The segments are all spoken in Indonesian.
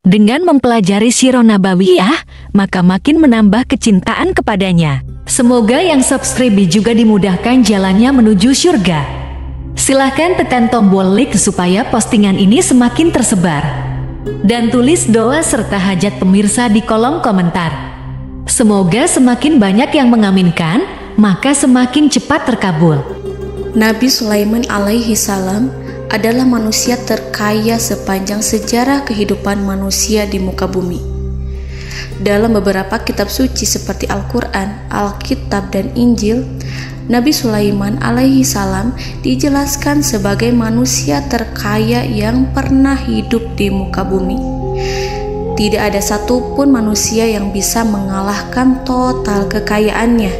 Dengan mempelajari Sirah Nabawiyah, maka makin menambah kecintaan kepadanya. Semoga yang subscribe juga dimudahkan jalannya menuju surga. Silahkan tekan tombol like supaya postingan ini semakin tersebar. Dan tulis doa serta hajat pemirsa di kolom komentar. Semoga semakin banyak yang mengaminkan, maka semakin cepat terkabul. Nabi Sulaiman alaihi salam adalah manusia terkaya sepanjang sejarah kehidupan manusia di muka bumi. Dalam beberapa kitab suci seperti Al-Quran, Alkitab, dan Injil, Nabi Sulaiman alaihi salam dijelaskan sebagai manusia terkaya yang pernah hidup di muka bumi. Tidak ada satupun manusia yang bisa mengalahkan total kekayaannya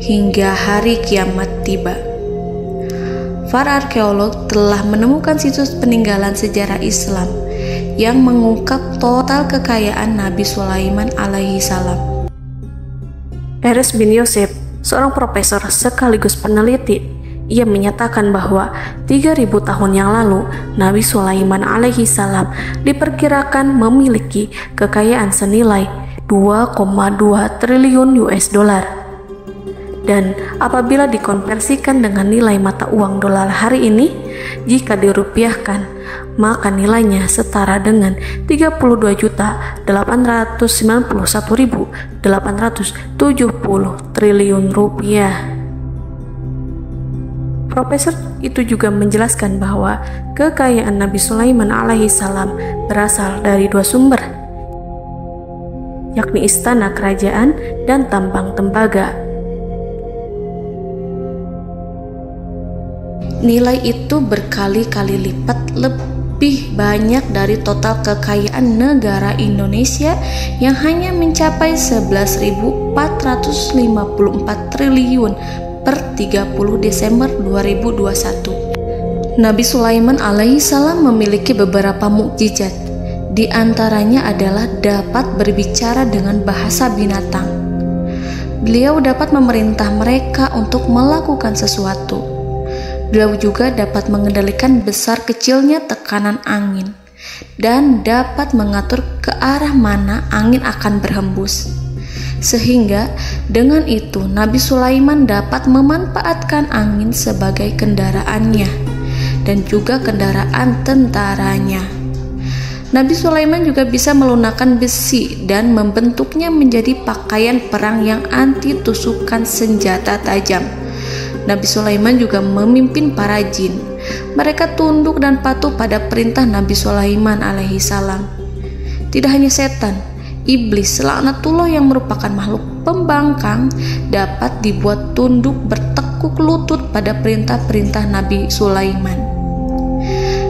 hingga hari kiamat tiba. Para arkeolog telah menemukan situs peninggalan sejarah Islam yang mengungkap total kekayaan Nabi Sulaiman alaihi salam. Erez bin Yosef, seorang profesor sekaligus peneliti, ia menyatakan bahwa 3.000 tahun yang lalu Nabi Sulaiman alaihi salam diperkirakan memiliki kekayaan senilai 2,2 triliun US dollar. Dan apabila dikonversikan dengan nilai mata uang dolar hari ini, jika dirupiahkan, maka nilainya setara dengan 32.891.870 triliun rupiah. Profesor itu juga menjelaskan bahwa kekayaan Nabi Sulaiman alaihi salam berasal dari dua sumber, yakni istana kerajaan dan tambang tembaga. Nilai itu berkali-kali lipat lebih banyak dari total kekayaan negara Indonesia yang hanya mencapai 11.454 triliun per 30 Desember 2021. Nabi Sulaiman alaihi salam memiliki beberapa mukjizat. Di antaranya adalah dapat berbicara dengan bahasa binatang. Beliau dapat memerintah mereka untuk melakukan sesuatu. Beliau juga dapat mengendalikan besar kecilnya tekanan angin dan dapat mengatur ke arah mana angin akan berhembus. Sehingga dengan itu Nabi Sulaiman dapat memanfaatkan angin sebagai kendaraannya dan juga kendaraan tentaranya. Nabi Sulaiman juga bisa melunakkan besi dan membentuknya menjadi pakaian perang yang anti tusukan senjata tajam. Nabi Sulaiman juga memimpin para jin. Mereka tunduk dan patuh pada perintah Nabi Sulaiman alaihi salam. Tidak hanya setan, iblis laknatullah yang merupakan makhluk pembangkang dapat dibuat tunduk bertekuk lutut pada perintah-perintah Nabi Sulaiman.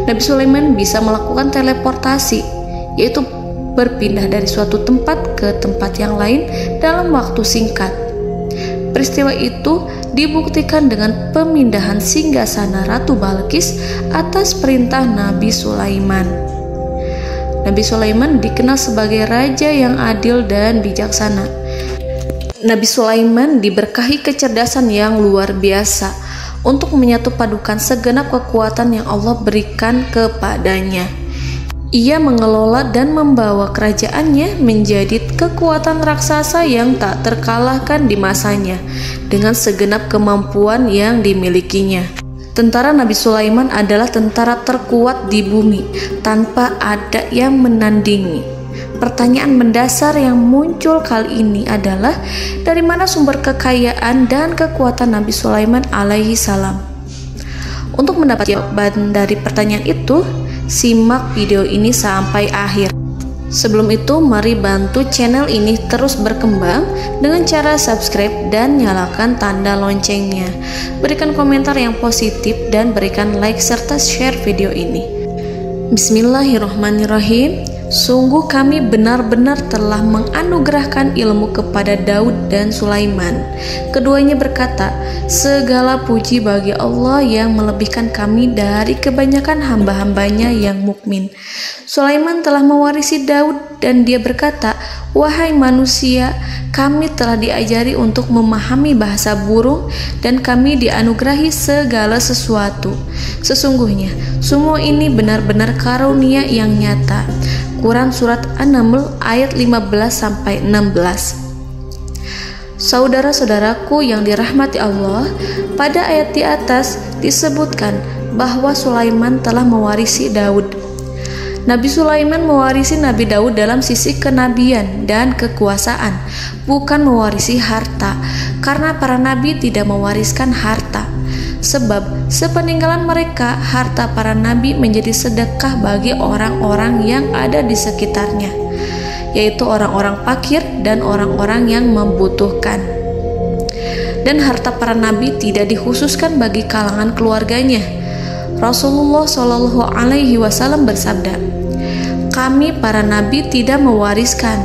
Nabi Sulaiman bisa melakukan teleportasi, yaitu berpindah dari suatu tempat ke tempat yang lain dalam waktu singkat. Peristiwa itu dibuktikan dengan pemindahan singgasana Ratu Balqis atas perintah Nabi Sulaiman. Nabi Sulaiman dikenal sebagai raja yang adil dan bijaksana. Nabi Sulaiman diberkahi kecerdasan yang luar biasa untuk menyatu padukan segenap kekuatan yang Allah berikan kepadanya. Ia mengelola dan membawa kerajaannya menjadi kekuatan raksasa yang tak terkalahkan di masanya dengan segenap kemampuan yang dimilikinya. Tentara Nabi Sulaiman adalah tentara terkuat di bumi tanpa ada yang menandingi. Pertanyaan mendasar yang muncul kali ini adalah dari mana sumber kekayaan dan kekuatan Nabi Sulaiman alaihi salam? Untuk mendapat jawaban dari pertanyaan itu, simak video ini sampai akhir. Sebelum itu, mari bantu channel ini terus berkembang dengan cara subscribe dan nyalakan tanda loncengnya. Berikan komentar yang positif dan berikan like serta share video ini. Bismillahirrahmanirrahim. Sungguh kami benar-benar telah menganugerahkan ilmu kepada Daud dan Sulaiman. Keduanya berkata, segala puji bagi Allah yang melebihkan kami dari kebanyakan hamba-hambanya yang mukmin. Sulaiman telah mewarisi Daud dan dia berkata, wahai manusia, kami telah diajari untuk memahami bahasa burung dan kami dianugerahi segala sesuatu. Sesungguhnya semua ini benar-benar karunia yang nyata. Quran Surat An-Naml ayat 15-16. Saudara-saudaraku yang dirahmati Allah, pada ayat di atas disebutkan bahwa Sulaiman telah mewarisi Daud. Nabi Sulaiman mewarisi Nabi Daud dalam sisi kenabian dan kekuasaan, bukan mewarisi harta, karena para nabi tidak mewariskan harta. Sebab sepeninggalan mereka, harta para nabi menjadi sedekah bagi orang-orang yang ada di sekitarnya, yaitu orang-orang fakir dan orang-orang yang membutuhkan. Dan harta para nabi tidak dikhususkan bagi kalangan keluarganya. Rasulullah Shallallahu Alaihi Wasallam bersabda, "Kami para nabi tidak mewariskan."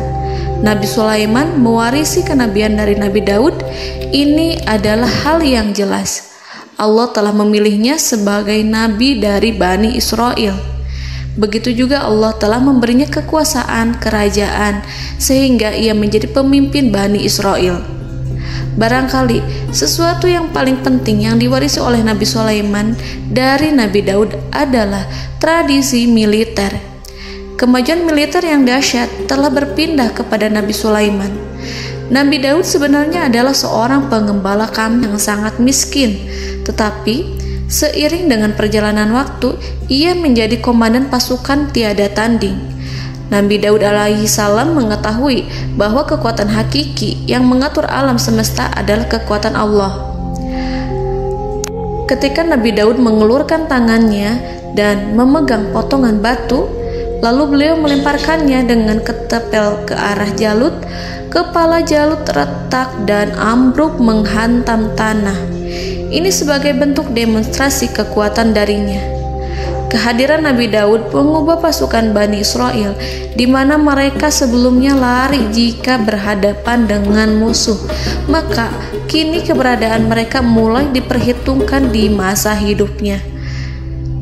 Nabi Sulaiman mewarisi kenabian dari Nabi Daud. Ini adalah hal yang jelas. Allah telah memilihnya sebagai nabi dari Bani Israel. Begitu juga Allah telah memberinya kekuasaan kerajaan sehingga ia menjadi pemimpin Bani Israel. Barangkali sesuatu yang paling penting yang diwarisi oleh Nabi Sulaiman dari Nabi Daud adalah tradisi militer. Kemajuan militer yang dahsyat telah berpindah kepada Nabi Sulaiman. Nabi Daud sebenarnya adalah seorang pengembala kambing yang sangat miskin, tetapi seiring dengan perjalanan waktu, ia menjadi komandan pasukan tiada tanding. Nabi Daud alaihi salam mengetahui bahwa kekuatan hakiki yang mengatur alam semesta adalah kekuatan Allah. Ketika Nabi Daud mengelurkan tangannya dan memegang potongan batu, lalu beliau melemparkannya dengan ketepel ke arah Jalut, kepala Jalut retak dan ambruk menghantam tanah. Ini sebagai bentuk demonstrasi kekuatan darinya. Kehadiran Nabi Daud mengubah pasukan Bani Israel, di mana mereka sebelumnya lari jika berhadapan dengan musuh. Maka kini keberadaan mereka mulai diperhitungkan di masa hidupnya.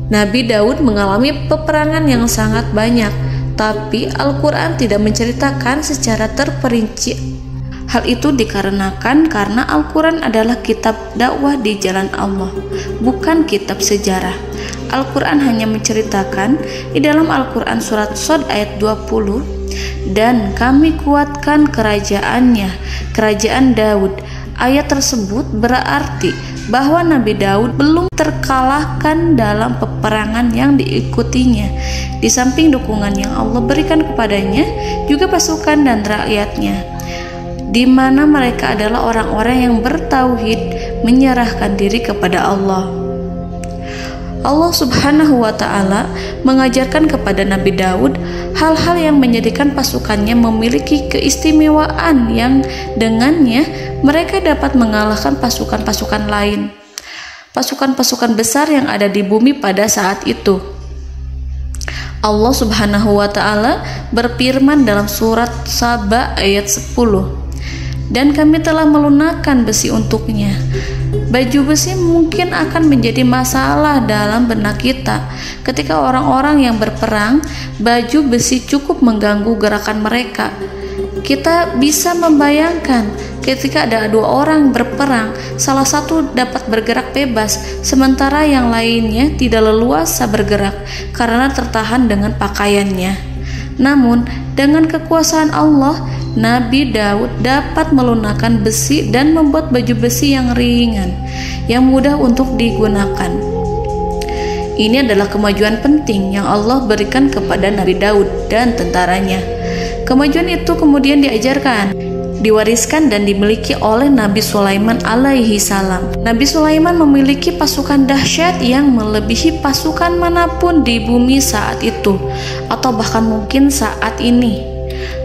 Nabi Daud mengalami peperangan yang sangat banyak, tapi Al-Quran tidak menceritakan secara terperinci. Hal itu dikarenakan karena Al-Quran adalah kitab dakwah di jalan Allah, bukan kitab sejarah. Al-Quran hanya menceritakan di dalam Al-Quran surat Shad ayat 20, "Dan kami kuatkan kerajaannya, kerajaan Daud." Ayat tersebut berarti bahwa Nabi Daud belum terkalahkan dalam peperangan yang diikutinya. Di samping dukungan yang Allah berikan kepadanya, juga pasukan dan rakyatnya, di mana mereka adalah orang-orang yang bertauhid, menyerahkan diri kepada Allah. Allah Subhanahu wa Ta'ala mengajarkan kepada Nabi Daud hal-hal yang menjadikan pasukannya memiliki keistimewaan yang dengannya mereka dapat mengalahkan pasukan-pasukan lain, pasukan-pasukan besar yang ada di bumi pada saat itu. Allah Subhanahu wa Ta'ala berfirman dalam surat Saba ayat 10, "Dan kami telah melunakkan besi untuknya." Baju besi mungkin akan menjadi masalah dalam benak kita. Ketika orang-orang yang berperang, baju besi cukup mengganggu gerakan mereka. Kita bisa membayangkan ketika ada dua orang berperang, salah satu dapat bergerak bebas, sementara yang lainnya tidak leluasa bergerak karena tertahan dengan pakaiannya. Namun, dengan kekuasaan Allah, Nabi Daud dapat melunakkan besi dan membuat baju besi yang ringan, yang mudah untuk digunakan. Ini adalah kemajuan penting yang Allah berikan kepada Nabi Daud dan tentaranya. Kemajuan itu kemudian diajarkan, diwariskan dan dimiliki oleh Nabi Sulaiman alaihi salam. Nabi Sulaiman memiliki pasukan dahsyat yang melebihi pasukan manapun di bumi saat itu, atau bahkan mungkin saat ini.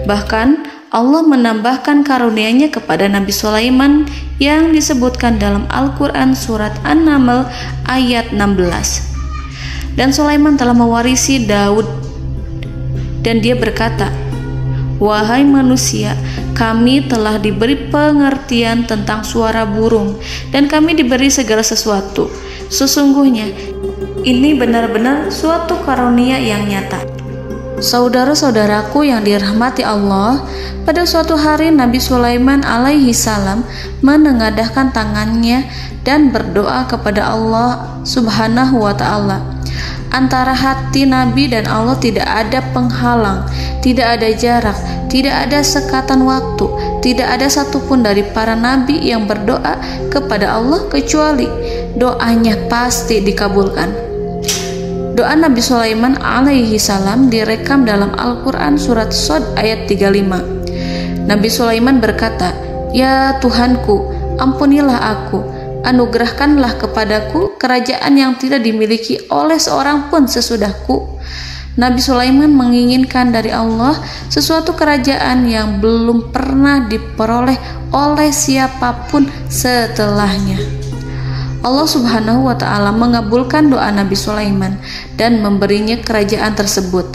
Bahkan Allah menambahkan karunia-Nya kepada Nabi Sulaiman yang disebutkan dalam Al-Quran surat An-Naml ayat 16. Dan Sulaiman telah mewarisi Daud, dan dia berkata, "Wahai manusia, kami telah diberi pengertian tentang suara burung, dan kami diberi segala sesuatu. Sesungguhnya ini benar-benar suatu karunia yang nyata." Saudara-saudaraku yang dirahmati Allah, pada suatu hari Nabi Sulaiman alaihi salam menengadahkan tangannya dan berdoa kepada Allah Subhanahu wa ta'ala. Antara hati Nabi dan Allah tidak ada penghalang, tidak ada jarak, tidak ada sekatan waktu, tidak ada satupun dari para nabi yang berdoa kepada Allah kecuali doanya pasti dikabulkan. Doa Nabi Sulaiman alaihi salam direkam dalam Al-Quran surat Shad ayat 35. Nabi Sulaiman berkata, "Ya Tuhanku, ampunilah aku, anugerahkanlah kepadaku kerajaan yang tidak dimiliki oleh seorang pun sesudahku." Nabi Sulaiman menginginkan dari Allah sesuatu kerajaan yang belum pernah diperoleh oleh siapapun setelahnya. Allah Subhanahu wa ta'ala mengabulkan doa Nabi Sulaiman dan memberinya kerajaan tersebut.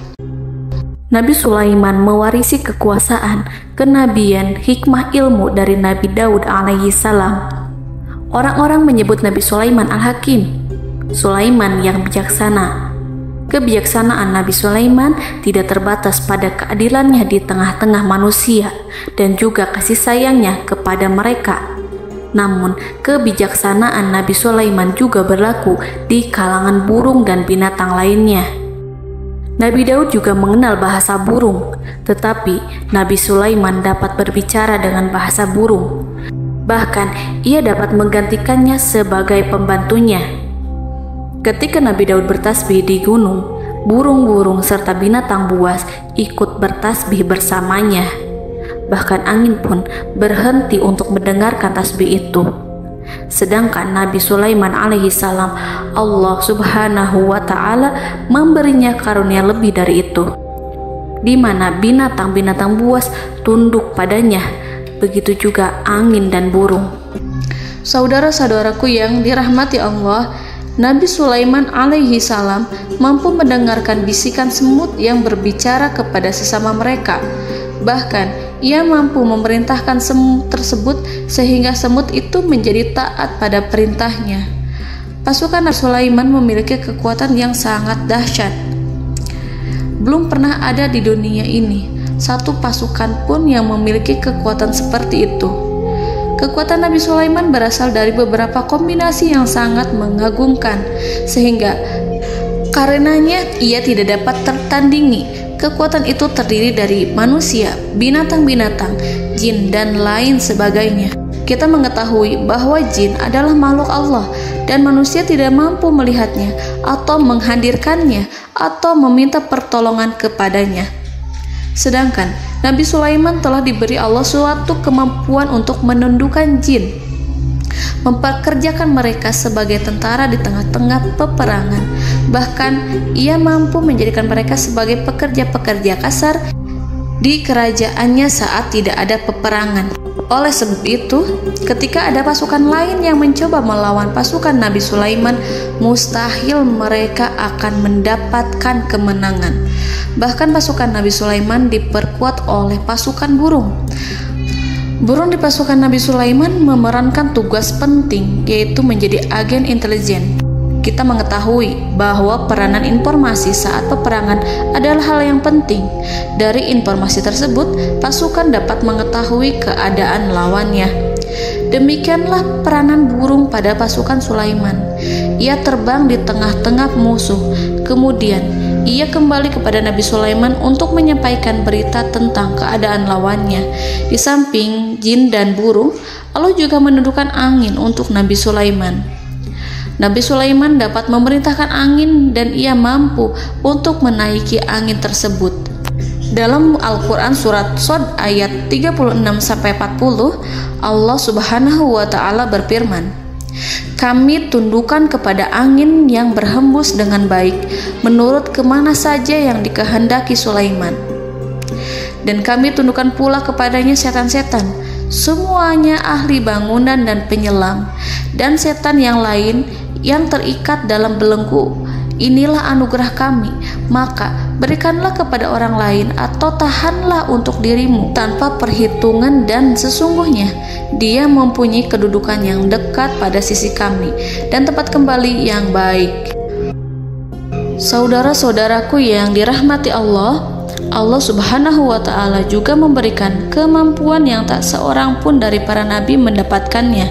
Nabi Sulaiman mewarisi kekuasaan, kenabian, hikmah ilmu dari Nabi Daud alaihi salam. Orang-orang menyebut Nabi Sulaiman Al-Hakim, Sulaiman yang bijaksana. Kebijaksanaan Nabi Sulaiman tidak terbatas pada keadilannya di tengah-tengah manusia dan juga kasih sayangnya kepada mereka. Namun, kebijaksanaan Nabi Sulaiman juga berlaku di kalangan burung dan binatang lainnya. Nabi Daud juga mengenal bahasa burung, tetapi Nabi Sulaiman dapat berbicara dengan bahasa burung. Bahkan, ia dapat menggantikannya sebagai pembantunya. Ketika Nabi Daud bertasbih di gunung, burung-burung serta binatang buas ikut bertasbih bersamanya. Bahkan angin pun berhenti untuk mendengarkan tasbih itu. Sedangkan Nabi Sulaiman alaihi salam, Allah Subhanahu wa ta'ala memberinya karunia lebih dari itu, di mana binatang-binatang buas tunduk padanya, begitu juga angin dan burung. Saudara-saudaraku yang dirahmati Allah, Nabi Sulaiman alaihi salam mampu mendengarkan bisikan semut yang berbicara kepada sesama mereka. Bahkan ia mampu memerintahkan semut tersebut sehingga semut itu menjadi taat pada perintahnya. Pasukan Nabi Sulaiman memiliki kekuatan yang sangat dahsyat. Belum pernah ada di dunia ini satu pasukan pun yang memiliki kekuatan seperti itu. Kekuatan Nabi Sulaiman berasal dari beberapa kombinasi yang sangat mengagumkan, sehingga karenanya ia tidak dapat tertandingi. Kekuatan itu terdiri dari manusia, binatang-binatang, jin, dan lain sebagainya. Kita mengetahui bahwa jin adalah makhluk Allah dan manusia tidak mampu melihatnya atau menghadirkannya atau meminta pertolongan kepadanya. Sedangkan Nabi Sulaiman telah diberi Allah suatu kemampuan untuk menundukkan jin, mempekerjakan mereka sebagai tentara di tengah-tengah peperangan. Bahkan ia mampu menjadikan mereka sebagai pekerja-pekerja kasar di kerajaannya saat tidak ada peperangan. Oleh sebab itu, ketika ada pasukan lain yang mencoba melawan pasukan Nabi Sulaiman, mustahil mereka akan mendapatkan kemenangan. Bahkan pasukan Nabi Sulaiman diperkuat oleh pasukan burung. Burung di pasukan Nabi Sulaiman memerankan tugas penting, yaitu menjadi agen intelijen. Kita mengetahui bahwa peranan informasi saat peperangan adalah hal yang penting. Dari informasi tersebut, pasukan dapat mengetahui keadaan lawannya. Demikianlah peranan burung pada pasukan Sulaiman. Ia terbang di tengah-tengah musuh. Kemudian, ia kembali kepada Nabi Sulaiman untuk menyampaikan berita tentang keadaan lawannya. Di samping jin dan burung, Allah juga menundukkan angin untuk Nabi Sulaiman. Nabi Sulaiman dapat memerintahkan angin dan ia mampu untuk menaiki angin tersebut. Dalam Al-Quran surat Shad ayat 36-40, Allah Subhanahu wa ta'ala berfirman, "Kami tundukkan kepada angin yang berhembus dengan baik menurut kemana saja yang dikehendaki Sulaiman. Dan kami tundukkan pula kepadanya setan-setan, semuanya ahli bangunan dan penyelam, dan setan yang lain yang terikat dalam belenggu. Inilah anugerah kami, maka berikanlah kepada orang lain atau tahanlah untuk dirimu tanpa perhitungan, dan sesungguhnya dia mempunyai kedudukan yang dekat pada sisi kami dan tempat kembali yang baik." Saudara-saudaraku yang dirahmati Allah, Allah Subhanahu wa Ta'ala juga memberikan kemampuan yang tak seorang pun dari para nabi mendapatkannya,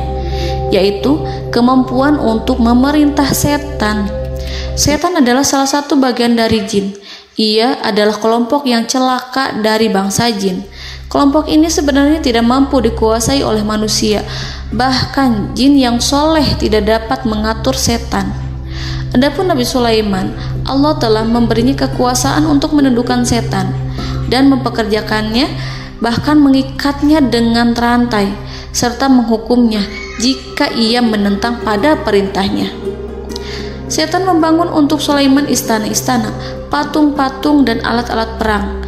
yaitu kemampuan untuk memerintah setan. Setan adalah salah satu bagian dari jin. Ia adalah kelompok yang celaka dari bangsa jin. Kelompok ini sebenarnya tidak mampu dikuasai oleh manusia. Bahkan jin yang soleh tidak dapat mengatur setan. Adapun Nabi Sulaiman, Allah telah memberinya kekuasaan untuk menundukkan setan dan mempekerjakannya, bahkan mengikatnya dengan rantai serta menghukumnya jika ia menentang pada perintahnya. Setan membangun untuk Sulaiman istana-istana, patung-patung dan alat-alat perang.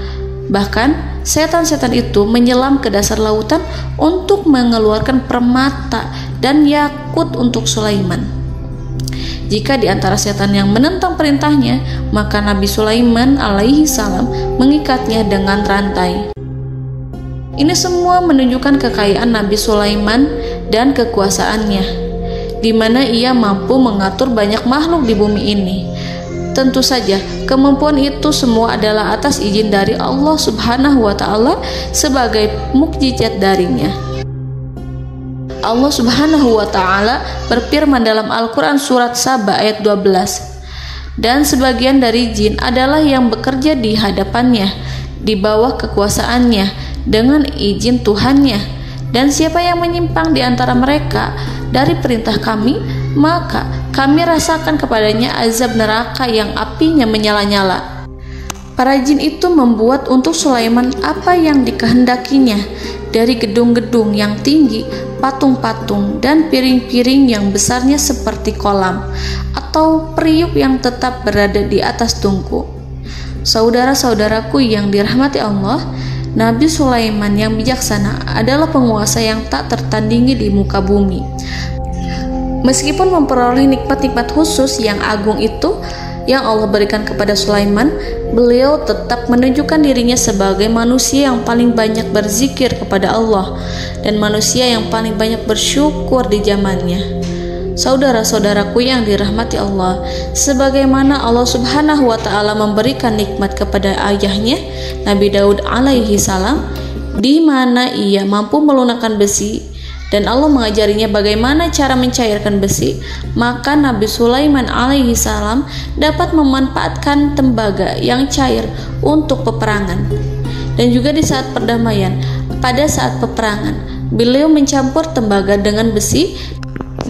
Bahkan setan-setan itu menyelam ke dasar lautan untuk mengeluarkan permata dan yakut untuk Sulaiman. Jika di antara setan yang menentang perintahnya, maka Nabi Sulaiman alaihi salam mengikatnya dengan rantai. Ini semua menunjukkan kekayaan Nabi Sulaiman dan kekuasaannya, di mana ia mampu mengatur banyak makhluk di bumi ini. Tentu saja, kemampuan itu semua adalah atas izin dari Allah Subhanahu wa Ta'ala sebagai mukjizat darinya. Allah Subhanahu wa Ta'ala berfirman dalam Al-Quran surat Saba ayat 12, dan sebagian dari jin adalah yang bekerja di hadapannya di bawah kekuasaannya dengan izin Tuhannya, dan siapa yang menyimpang di antara mereka dari perintah kami, maka kami rasakan kepadanya azab neraka yang apinya menyala-nyala. Para jin itu membuat untuk Sulaiman apa yang dikehendakinya, dari gedung-gedung yang tinggi, patung-patung, dan piring-piring yang besarnya seperti kolam, atau periuk yang tetap berada di atas tungku. Saudara-saudaraku yang dirahmati Allah, Nabi Sulaiman yang bijaksana adalah penguasa yang tak tertandingi di muka bumi. Meskipun memperoleh nikmat-nikmat khusus yang agung itu yang Allah berikan kepada Sulaiman, beliau tetap menunjukkan dirinya sebagai manusia yang paling banyak berzikir kepada Allah dan manusia yang paling banyak bersyukur di zamannya. Saudara-saudaraku yang dirahmati Allah, sebagaimana Allah Subhanahu wa Ta'ala memberikan nikmat kepada ayahnya Nabi Daud alaihi salam, di mana ia mampu melunakkan besi, dan Allah mengajarinya bagaimana cara mencairkan besi, maka Nabi Sulaiman alaihi salam dapat memanfaatkan tembaga yang cair untuk peperangan. Dan juga di saat perdamaian, pada saat peperangan, beliau mencampur tembaga dengan besi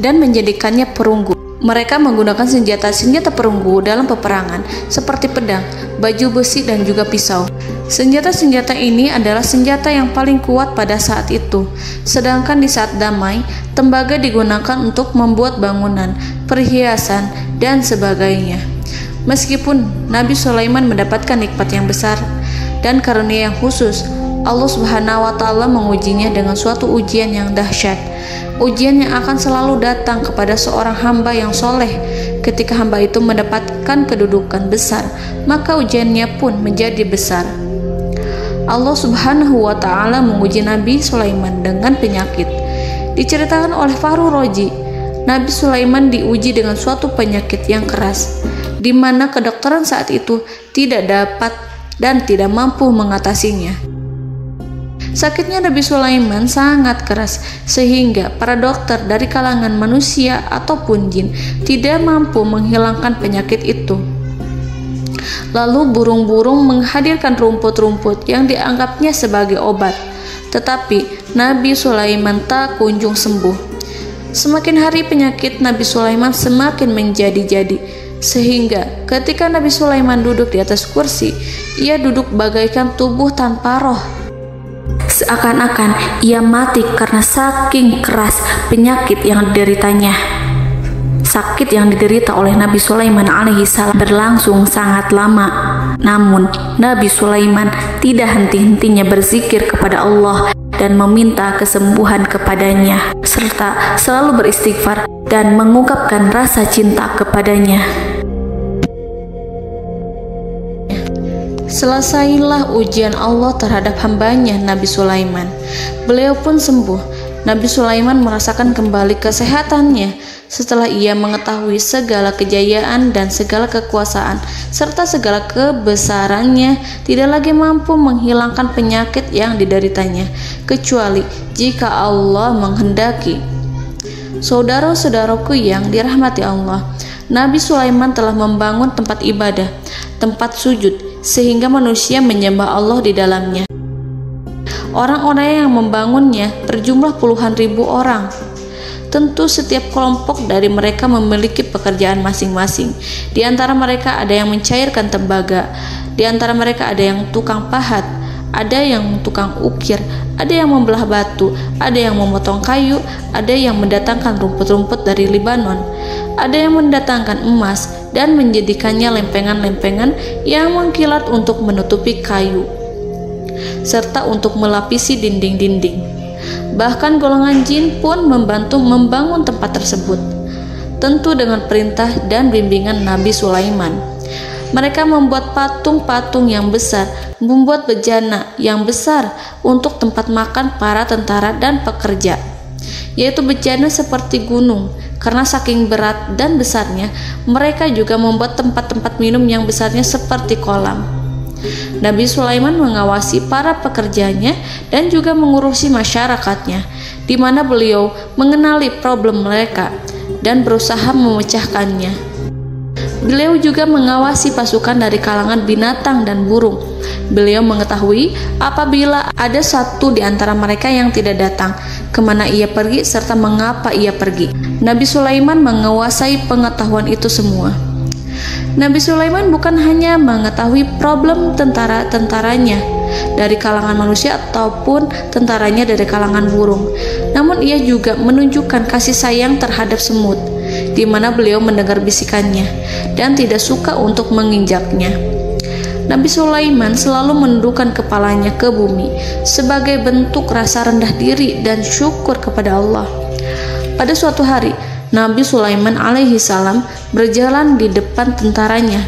dan menjadikannya perunggu. Mereka menggunakan senjata-senjata perunggu dalam peperangan seperti pedang, baju besi, dan juga pisau. Senjata-senjata ini adalah senjata yang paling kuat pada saat itu. Sedangkan di saat damai, tembaga digunakan untuk membuat bangunan, perhiasan, dan sebagainya. Meskipun Nabi Sulaiman mendapatkan nikmat yang besar dan karunia yang khusus, Allah Subhanahu wa Ta'ala mengujinya dengan suatu ujian yang dahsyat. Ujian yang akan selalu datang kepada seorang hamba yang soleh. Ketika hamba itu mendapatkan kedudukan besar, maka ujiannya pun menjadi besar. Allah Subhanahu wa Ta'ala menguji Nabi Sulaiman dengan penyakit. Diceritakan oleh Fahru Roji, Nabi Sulaiman diuji dengan suatu penyakit yang keras, di mana kedokteran saat itu tidak dapat dan tidak mampu mengatasinya. Sakitnya Nabi Sulaiman sangat keras sehingga para dokter dari kalangan manusia ataupun jin tidak mampu menghilangkan penyakit itu. Lalu burung-burung menghadirkan rumput-rumput yang dianggapnya sebagai obat, tetapi Nabi Sulaiman tak kunjung sembuh. Semakin hari penyakit Nabi Sulaiman semakin menjadi-jadi, sehingga ketika Nabi Sulaiman duduk di atas kursi, ia duduk bagaikan tubuh tanpa roh. Seakan-akan ia mati karena saking keras penyakit yang dideritanya. Sakit yang diderita oleh Nabi Sulaiman alaihi salam berlangsung sangat lama. Namun Nabi Sulaiman tidak henti-hentinya berzikir kepada Allah dan meminta kesembuhan kepadanya, serta selalu beristighfar dan mengungkapkan rasa cinta kepadanya. Selesailah ujian Allah terhadap hambanya Nabi Sulaiman. Beliau pun sembuh. Nabi Sulaiman merasakan kembali kesehatannya setelah ia mengetahui segala kejayaan dan segala kekuasaan serta segala kebesarannya tidak lagi mampu menghilangkan penyakit yang dideritanya kecuali jika Allah menghendaki. Saudara-saudaraku yang dirahmati Allah, Nabi Sulaiman telah membangun tempat ibadah, tempat sujud, sehingga manusia menyembah Allah di dalamnya. Orang-orang yang membangunnya berjumlah puluhan ribu orang. Tentu setiap kelompok dari mereka memiliki pekerjaan masing-masing. Di antara mereka ada yang mencairkan tembaga, di antara mereka ada yang tukang pahat, ada yang tukang ukir, ada yang membelah batu, ada yang memotong kayu, ada yang mendatangkan rumput-rumput dari Libanon, ada yang mendatangkan emas dan menjadikannya lempengan-lempengan yang mengkilat untuk menutupi kayu, serta untuk melapisi dinding-dinding. Bahkan golongan jin pun membantu membangun tempat tersebut, tentu dengan perintah dan bimbingan Nabi Sulaiman. Mereka membuat patung-patung yang besar, membuat bejana yang besar untuk tempat makan para tentara dan pekerja, yaitu bejana seperti gunung. Karena saking berat dan besarnya, mereka juga membuat tempat-tempat minum yang besarnya seperti kolam. Nabi Sulaiman mengawasi para pekerjanya dan juga mengurusi masyarakatnya, di mana beliau mengenali problem mereka dan berusaha memecahkannya. Beliau juga mengawasi pasukan dari kalangan binatang dan burung. Beliau mengetahui apabila ada satu di antara mereka yang tidak datang, kemana ia pergi serta mengapa ia pergi. Nabi Sulaiman menguasai pengetahuan itu semua. Nabi Sulaiman bukan hanya mengetahui problem tentara-tentaranya dari kalangan manusia ataupun tentaranya dari kalangan burung, namun ia juga menunjukkan kasih sayang terhadap semut, di mana beliau mendengar bisikannya dan tidak suka untuk menginjaknya. Nabi Sulaiman selalu menundukkan kepalanya ke bumi sebagai bentuk rasa rendah diri dan syukur kepada Allah. Pada suatu hari, Nabi Sulaiman alaihi salam berjalan di depan tentaranya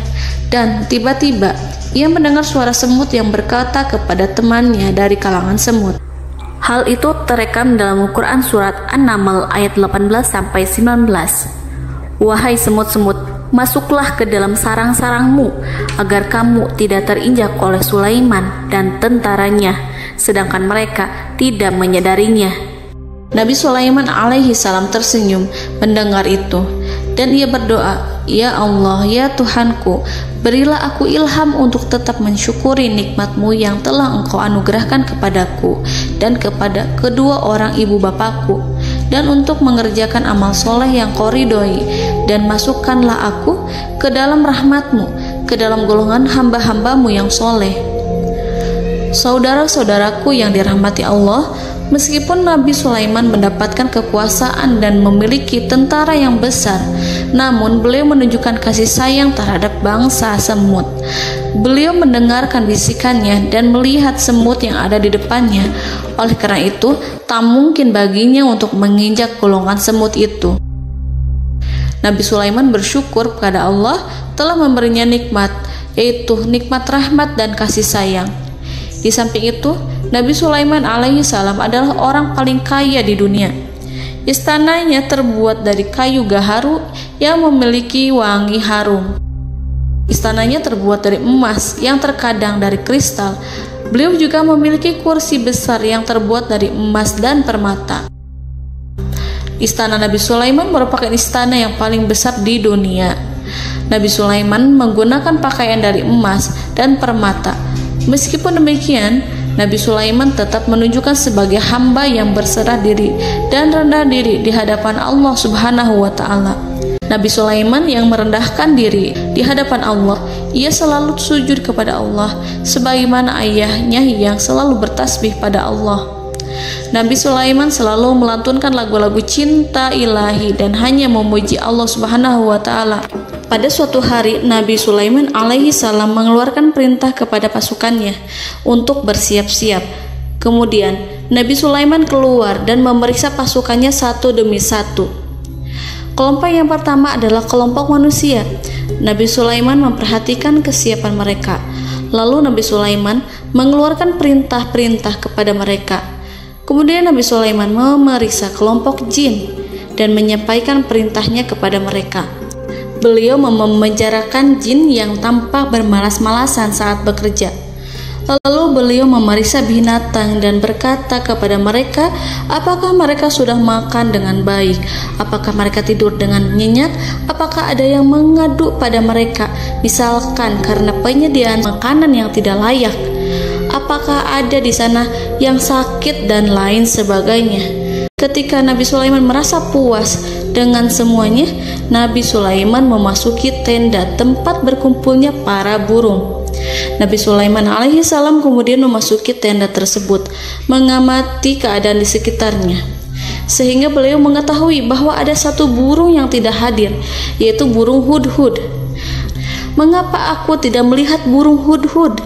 dan tiba-tiba ia mendengar suara semut yang berkata kepada temannya dari kalangan semut. Hal itu terekam dalam Al-Quran surat An-Naml ayat 18-19. Wahai semut-semut, masuklah ke dalam sarang-sarangmu agar kamu tidak terinjak oleh Sulaiman dan tentaranya, sedangkan mereka tidak menyadarinya. Nabi Sulaiman alaihi salam tersenyum mendengar itu dan ia berdoa, "Ya Allah, ya Tuhanku, berilah aku ilham untuk tetap mensyukuri nikmat-Mu yang telah Engkau anugerahkan kepadaku dan kepada kedua orang ibu bapakku, dan untuk mengerjakan amal soleh yang Kau ridhoi, dan masukkanlah aku ke dalam rahmat-Mu, ke dalam golongan hamba-hamba-Mu yang soleh." Saudara-saudaraku yang dirahmati Allah, meskipun Nabi Sulaiman mendapatkan kekuasaan dan memiliki tentara yang besar, namun beliau menunjukkan kasih sayang terhadap bangsa semut. Beliau mendengarkan bisikannya dan melihat semut yang ada di depannya. Oleh karena itu, tak mungkin baginya untuk menginjak golongan semut itu. Nabi Sulaiman bersyukur kepada Allah telah memberinya nikmat, yaitu nikmat rahmat dan kasih sayang. Di samping itu, Nabi Sulaiman alaihi salam adalah orang paling kaya di dunia. Istananya terbuat dari kayu gaharu yang memiliki wangi harum. Istananya terbuat dari emas yang terkadang dari kristal. Beliau juga memiliki kursi besar yang terbuat dari emas dan permata. Istana Nabi Sulaiman merupakan istana yang paling besar di dunia. Nabi Sulaiman menggunakan pakaian dari emas dan permata. Meskipun demikian, Nabi Sulaiman tetap menunjukkan sebagai hamba yang berserah diri dan rendah diri di hadapan Allah Subhanahu wa Ta'ala. Nabi Sulaiman yang merendahkan diri di hadapan Allah, ia selalu sujud kepada Allah, sebagaimana ayahnya yang selalu bertasbih pada Allah. Nabi Sulaiman selalu melantunkan lagu-lagu cinta ilahi dan hanya memuji Allah Subhanahu wa Ta'ala. Pada suatu hari, Nabi Sulaiman alaihi salam mengeluarkan perintah kepada pasukannya untuk bersiap-siap. Kemudian, Nabi Sulaiman keluar dan memeriksa pasukannya satu demi satu. Kelompok yang pertama adalah kelompok manusia. Nabi Sulaiman memperhatikan kesiapan mereka. Lalu Nabi Sulaiman mengeluarkan perintah-perintah kepada mereka. Kemudian Nabi Sulaiman memeriksa kelompok jin dan menyampaikan perintahnya kepada mereka. Beliau memenjarakan jin yang tampak bermalas-malasan saat bekerja. Lalu beliau memeriksa binatang dan berkata kepada mereka, apakah mereka sudah makan dengan baik? Apakah mereka tidur dengan nyenyak? Apakah ada yang mengadu pada mereka, misalkan karena penyediaan makanan yang tidak layak? Apakah ada di sana yang sakit dan lain sebagainya? Ketika Nabi Sulaiman merasa puas dengan semuanya, Nabi Sulaiman memasuki tenda tempat berkumpulnya para burung. Nabi Sulaiman alaihissalam kemudian memasuki tenda tersebut, mengamati keadaan di sekitarnya, sehingga beliau mengetahui bahwa ada satu burung yang tidak hadir, yaitu burung hudhud. Mengapa aku tidak melihat burung hudhud?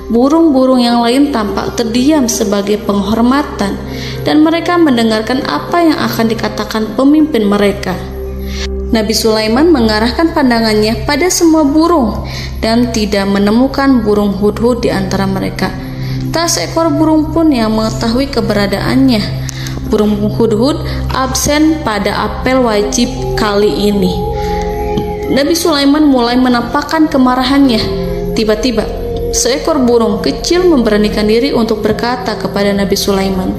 Burung-burung yang lain tampak terdiam sebagai penghormatan, dan mereka mendengarkan apa yang akan dikatakan pemimpin mereka. Nabi Sulaiman mengarahkan pandangannya pada semua burung dan tidak menemukan burung hudhud di antara mereka. Tak seekor burung pun yang mengetahui keberadaannya. Burung hudhud absen pada apel wajib kali ini. Nabi Sulaiman mulai menampakkan kemarahannya. Tiba-tiba, seekor burung kecil memberanikan diri untuk berkata kepada Nabi Sulaiman,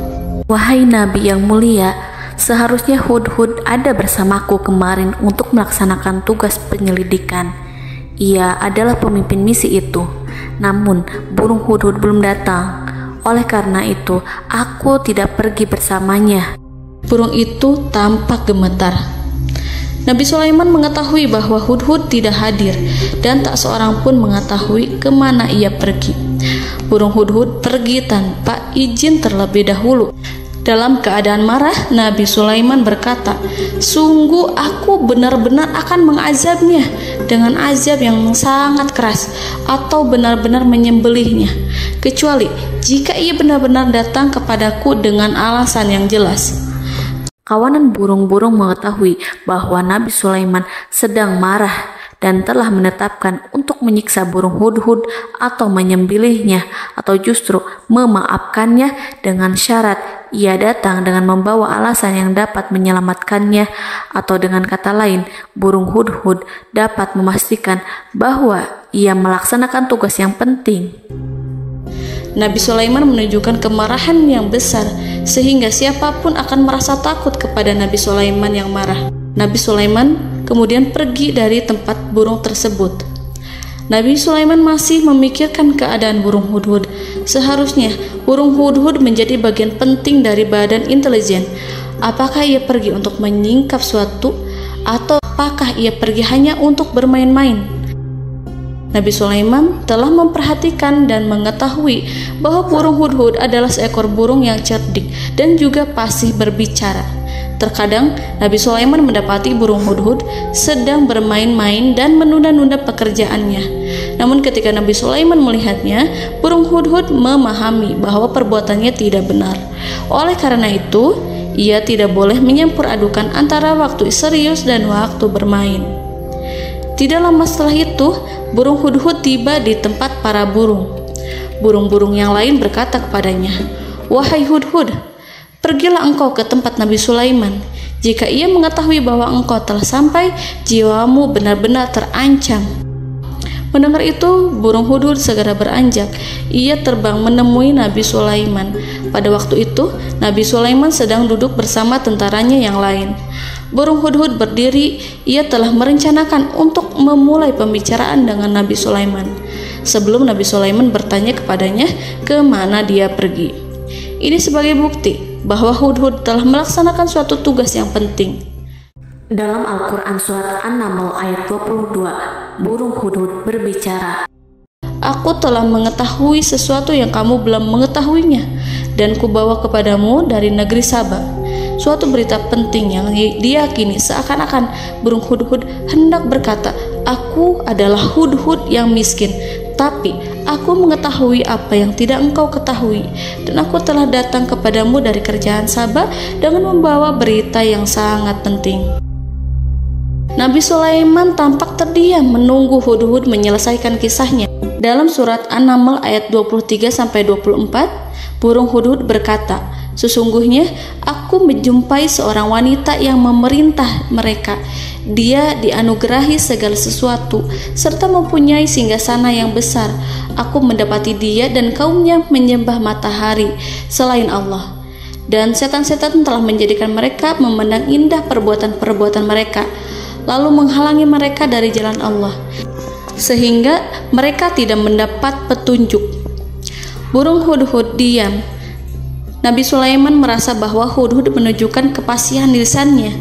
"Wahai Nabi yang mulia, seharusnya hudhud ada bersamaku kemarin untuk melaksanakan tugas penyelidikan. Ia adalah pemimpin misi itu. Namun, burung hudhud belum datang. Oleh karena itu, aku tidak pergi bersamanya." Burung itu tampak gemetar. Nabi Sulaiman mengetahui bahwa hudhud tidak hadir dan tak seorang pun mengetahui kemana ia pergi. Burung hudhud pergi tanpa izin terlebih dahulu. Dalam keadaan marah, Nabi Sulaiman berkata, "Sungguh aku benar-benar akan mengazabnya dengan azab yang sangat keras atau benar-benar menyembelihnya, kecuali jika ia benar-benar datang kepadaku dengan alasan yang jelas." Kawanan burung-burung mengetahui bahwa Nabi Sulaiman sedang marah dan telah menetapkan untuk menyiksa burung hudhud atau menyembelihnya atau justru memaafkannya dengan syarat ia datang dengan membawa alasan yang dapat menyelamatkannya, atau dengan kata lain, burung hudhud dapat memastikan bahwa ia melaksanakan tugas yang penting. Nabi Sulaiman menunjukkan kemarahan yang besar sehingga siapapun akan merasa takut kepada Nabi Sulaiman yang marah. Nabi Sulaiman kemudian pergi dari tempat burung tersebut. Nabi Sulaiman masih memikirkan keadaan burung hudhud. Seharusnya burung hudhud menjadi bagian penting dari badan intelijen. Apakah ia pergi untuk menyingkap suatu, atau apakah ia pergi hanya untuk bermain-main? Nabi Sulaiman telah memperhatikan dan mengetahui bahwa burung hudhud adalah seekor burung yang cerdik dan juga fasih berbicara. Terkadang Nabi Sulaiman mendapati burung hudhud sedang bermain-main dan menunda-nunda pekerjaannya. Namun ketika Nabi Sulaiman melihatnya, burung hudhud memahami bahwa perbuatannya tidak benar. Oleh karena itu, ia tidak boleh menyampur adukan antara waktu serius dan waktu bermain. Tidak lama setelah itu, burung hudhud tiba di tempat para burung. Burung-burung yang lain berkata kepadanya, "Wahai hudhud, pergilah engkau ke tempat Nabi Sulaiman. Jika ia mengetahui bahwa engkau telah sampai, jiwamu benar-benar terancam." Mendengar itu, burung hudhud segera beranjak. Ia terbang menemui Nabi Sulaiman. Pada waktu itu, Nabi Sulaiman sedang duduk bersama tentaranya yang lain. Burung hudhud berdiri. Ia telah merencanakan untuk memulai pembicaraan dengan Nabi Sulaiman sebelum Nabi Sulaiman bertanya kepadanya kemana dia pergi. Ini sebagai bukti bahwa hudhud telah melaksanakan suatu tugas yang penting. Dalam Al-Quran Surat An-Naml ayat 22, burung hudhud berbicara, "Aku telah mengetahui sesuatu yang kamu belum mengetahuinya, dan kubawa kepadamu dari negeri Saba suatu berita penting yang diyakini seakan-akan burung hudhud hendak berkata, 'Aku adalah hudhud yang miskin, tapi aku mengetahui apa yang tidak engkau ketahui, dan aku telah datang kepadamu dari kerajaan Saba dengan membawa berita yang sangat penting.'" Nabi Sulaiman tampak terdiam menunggu hudhud menyelesaikan kisahnya. Dalam surat An-Naml ayat 23-24, burung hudhud berkata, "Sesungguhnya aku menjumpai seorang wanita yang memerintah mereka. Dia dianugerahi segala sesuatu serta mempunyai singgasana yang besar. Aku mendapati dia dan kaumnya menyembah matahari selain Allah. Dan setan-setan telah menjadikan mereka memandang indah perbuatan-perbuatan mereka, lalu menghalangi mereka dari jalan Allah, sehingga mereka tidak mendapat petunjuk." Burung hudhud diam. Nabi Sulaiman merasa bahwa hudhud menunjukkan kefasihan lisannya.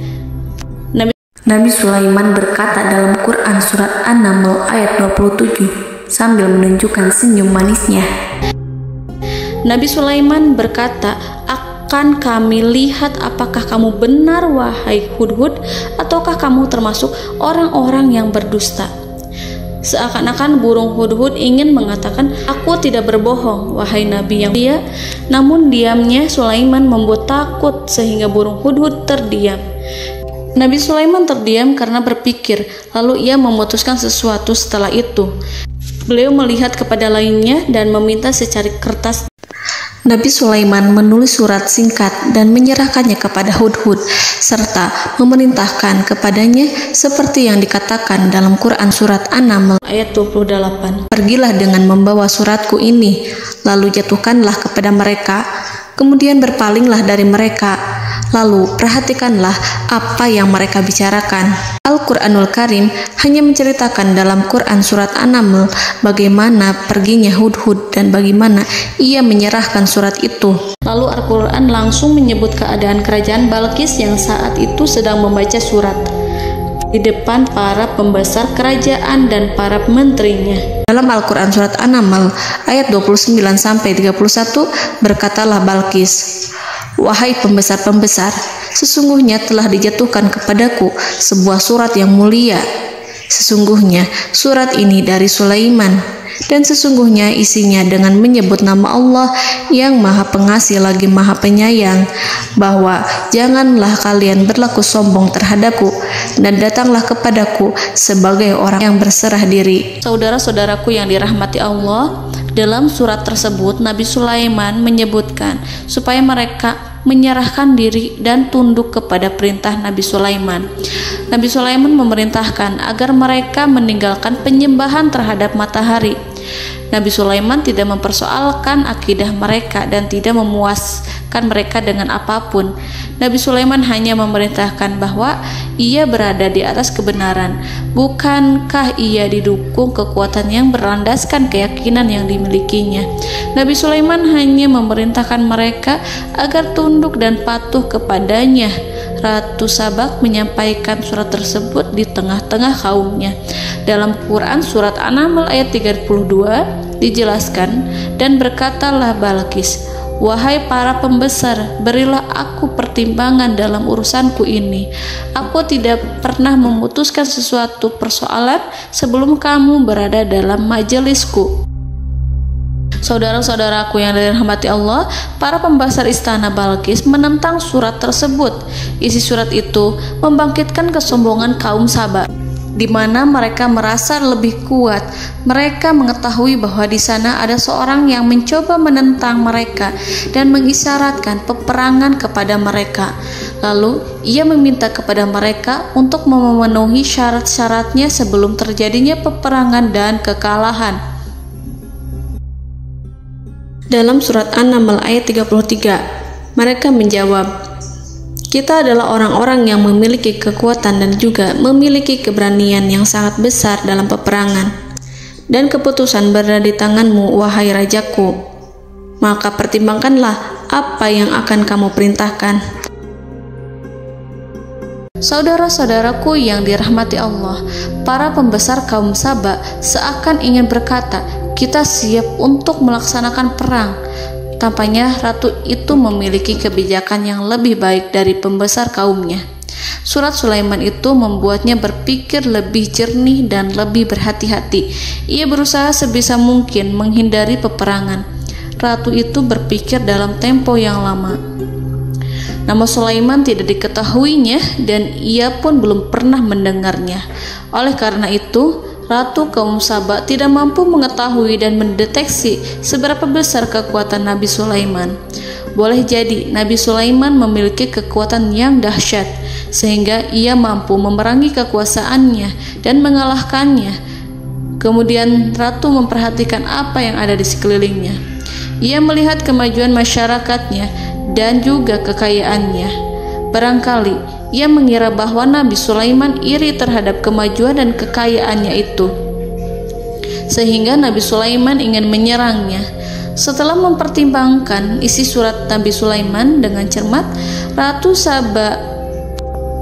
Nabi Sulaiman berkata dalam Quran surat An-Naml ayat 27 sambil menunjukkan senyum manisnya. Nabi Sulaiman berkata, "Akan kami lihat apakah kamu benar, wahai hudhud, ataukah kamu termasuk orang-orang yang berdusta." Seakan-akan burung hudhud ingin mengatakan, "Aku tidak berbohong, wahai Nabi yang mulia." Namun diamnya Sulaiman membuat takut sehingga burung hudhud terdiam. Nabi Sulaiman terdiam karena berpikir, lalu ia memutuskan sesuatu setelah itu. Beliau melihat kepada lainnya dan meminta secari kertas. Nabi Sulaiman menulis surat singkat dan menyerahkannya kepada hudhud serta memerintahkan kepadanya seperti yang dikatakan dalam Quran surat An-Naml ayat 28. "Pergilah dengan membawa suratku ini, lalu jatuhkanlah kepada mereka, kemudian berpalinglah dari mereka, lalu perhatikanlah apa yang mereka bicarakan." Al-Quranul Karim hanya menceritakan dalam Quran surat An-Naml bagaimana perginya hudhud dan bagaimana ia menyerahkan surat itu. Lalu Al-Quran langsung menyebut keadaan kerajaan Balqis yang saat itu sedang membaca surat di depan para pembesar kerajaan dan para menterinya. Dalam Al-Quran surat An-Naml ayat 29-31 berkatalah Balqis, "Wahai pembesar-pembesar, sesungguhnya telah dijatuhkan kepadaku sebuah surat yang mulia. Sesungguhnya surat ini dari Sulaiman, dan sesungguhnya isinya dengan menyebut nama Allah yang Maha Pengasih lagi Maha Penyayang, bahwa janganlah kalian berlaku sombong terhadapku, dan datanglah kepadaku sebagai orang yang berserah diri." Saudara-saudaraku yang dirahmati Allah, dalam surat tersebut Nabi Sulaiman menyebutkan supaya mereka menyerahkan diri dan tunduk kepada perintah Nabi Sulaiman. Nabi Sulaiman memerintahkan agar mereka meninggalkan penyembahan terhadap matahari. Nabi Sulaiman tidak mempersoalkan akidah mereka dan tidak memuaskan mereka dengan apapun. Nabi Sulaiman hanya memerintahkan bahwa ia berada di atas kebenaran. Bukankah ia didukung kekuatan yang berlandaskan keyakinan yang dimilikinya? Nabi Sulaiman hanya memerintahkan mereka agar tunduk dan patuh kepadanya. Ratu Sabak menyampaikan surat tersebut di tengah-tengah kaumnya. Dalam Quran surat An-Naml ayat 32 dijelaskan, "Dan berkatalah Balqis, wahai para pembesar, berilah aku pertimbangan dalam urusanku ini. Aku tidak pernah memutuskan sesuatu persoalan sebelum kamu berada dalam majelisku." Saudara-saudaraku yang dirahmati Allah, para pembesar istana Balqis menentang surat tersebut. Isi surat itu membangkitkan kesombongan kaum Sabak, di mana mereka merasa lebih kuat. Mereka mengetahui bahwa di sana ada seorang yang mencoba menentang mereka dan mengisyaratkan peperangan kepada mereka. Lalu ia meminta kepada mereka untuk memenuhi syarat-syaratnya sebelum terjadinya peperangan dan kekalahan. Dalam surat An-Naml ayat 33, mereka menjawab, "Kita adalah orang-orang yang memiliki kekuatan dan juga memiliki keberanian yang sangat besar dalam peperangan. Dan keputusan berada di tanganmu, wahai rajaku. Maka pertimbangkanlah apa yang akan kamu perintahkan." Saudara-saudaraku yang dirahmati Allah, para pembesar kaum Sabak seakan ingin berkata, "Kita siap untuk melaksanakan perang." Tampaknya ratu itu memiliki kebijakan yang lebih baik dari pembesar kaumnya. Surat Sulaiman itu membuatnya berpikir lebih jernih dan lebih berhati-hati. Ia berusaha sebisa mungkin menghindari peperangan. Ratu itu berpikir dalam tempo yang lama. Nama Sulaiman tidak diketahuinya dan ia pun belum pernah mendengarnya. Oleh karena itu, Ratu kaum Saba tidak mampu mengetahui dan mendeteksi seberapa besar kekuatan Nabi Sulaiman. Boleh jadi Nabi Sulaiman memiliki kekuatan yang dahsyat, sehingga ia mampu memerangi kekuasaannya dan mengalahkannya. Kemudian Ratu memperhatikan apa yang ada di sekelilingnya. Ia melihat kemajuan masyarakatnya dan juga kekayaannya. Barangkali ia mengira bahwa Nabi Sulaiman iri terhadap kemajuan dan kekayaannya itu, sehingga Nabi Sulaiman ingin menyerangnya. Setelah mempertimbangkan isi surat Nabi Sulaiman dengan cermat, Ratu Saba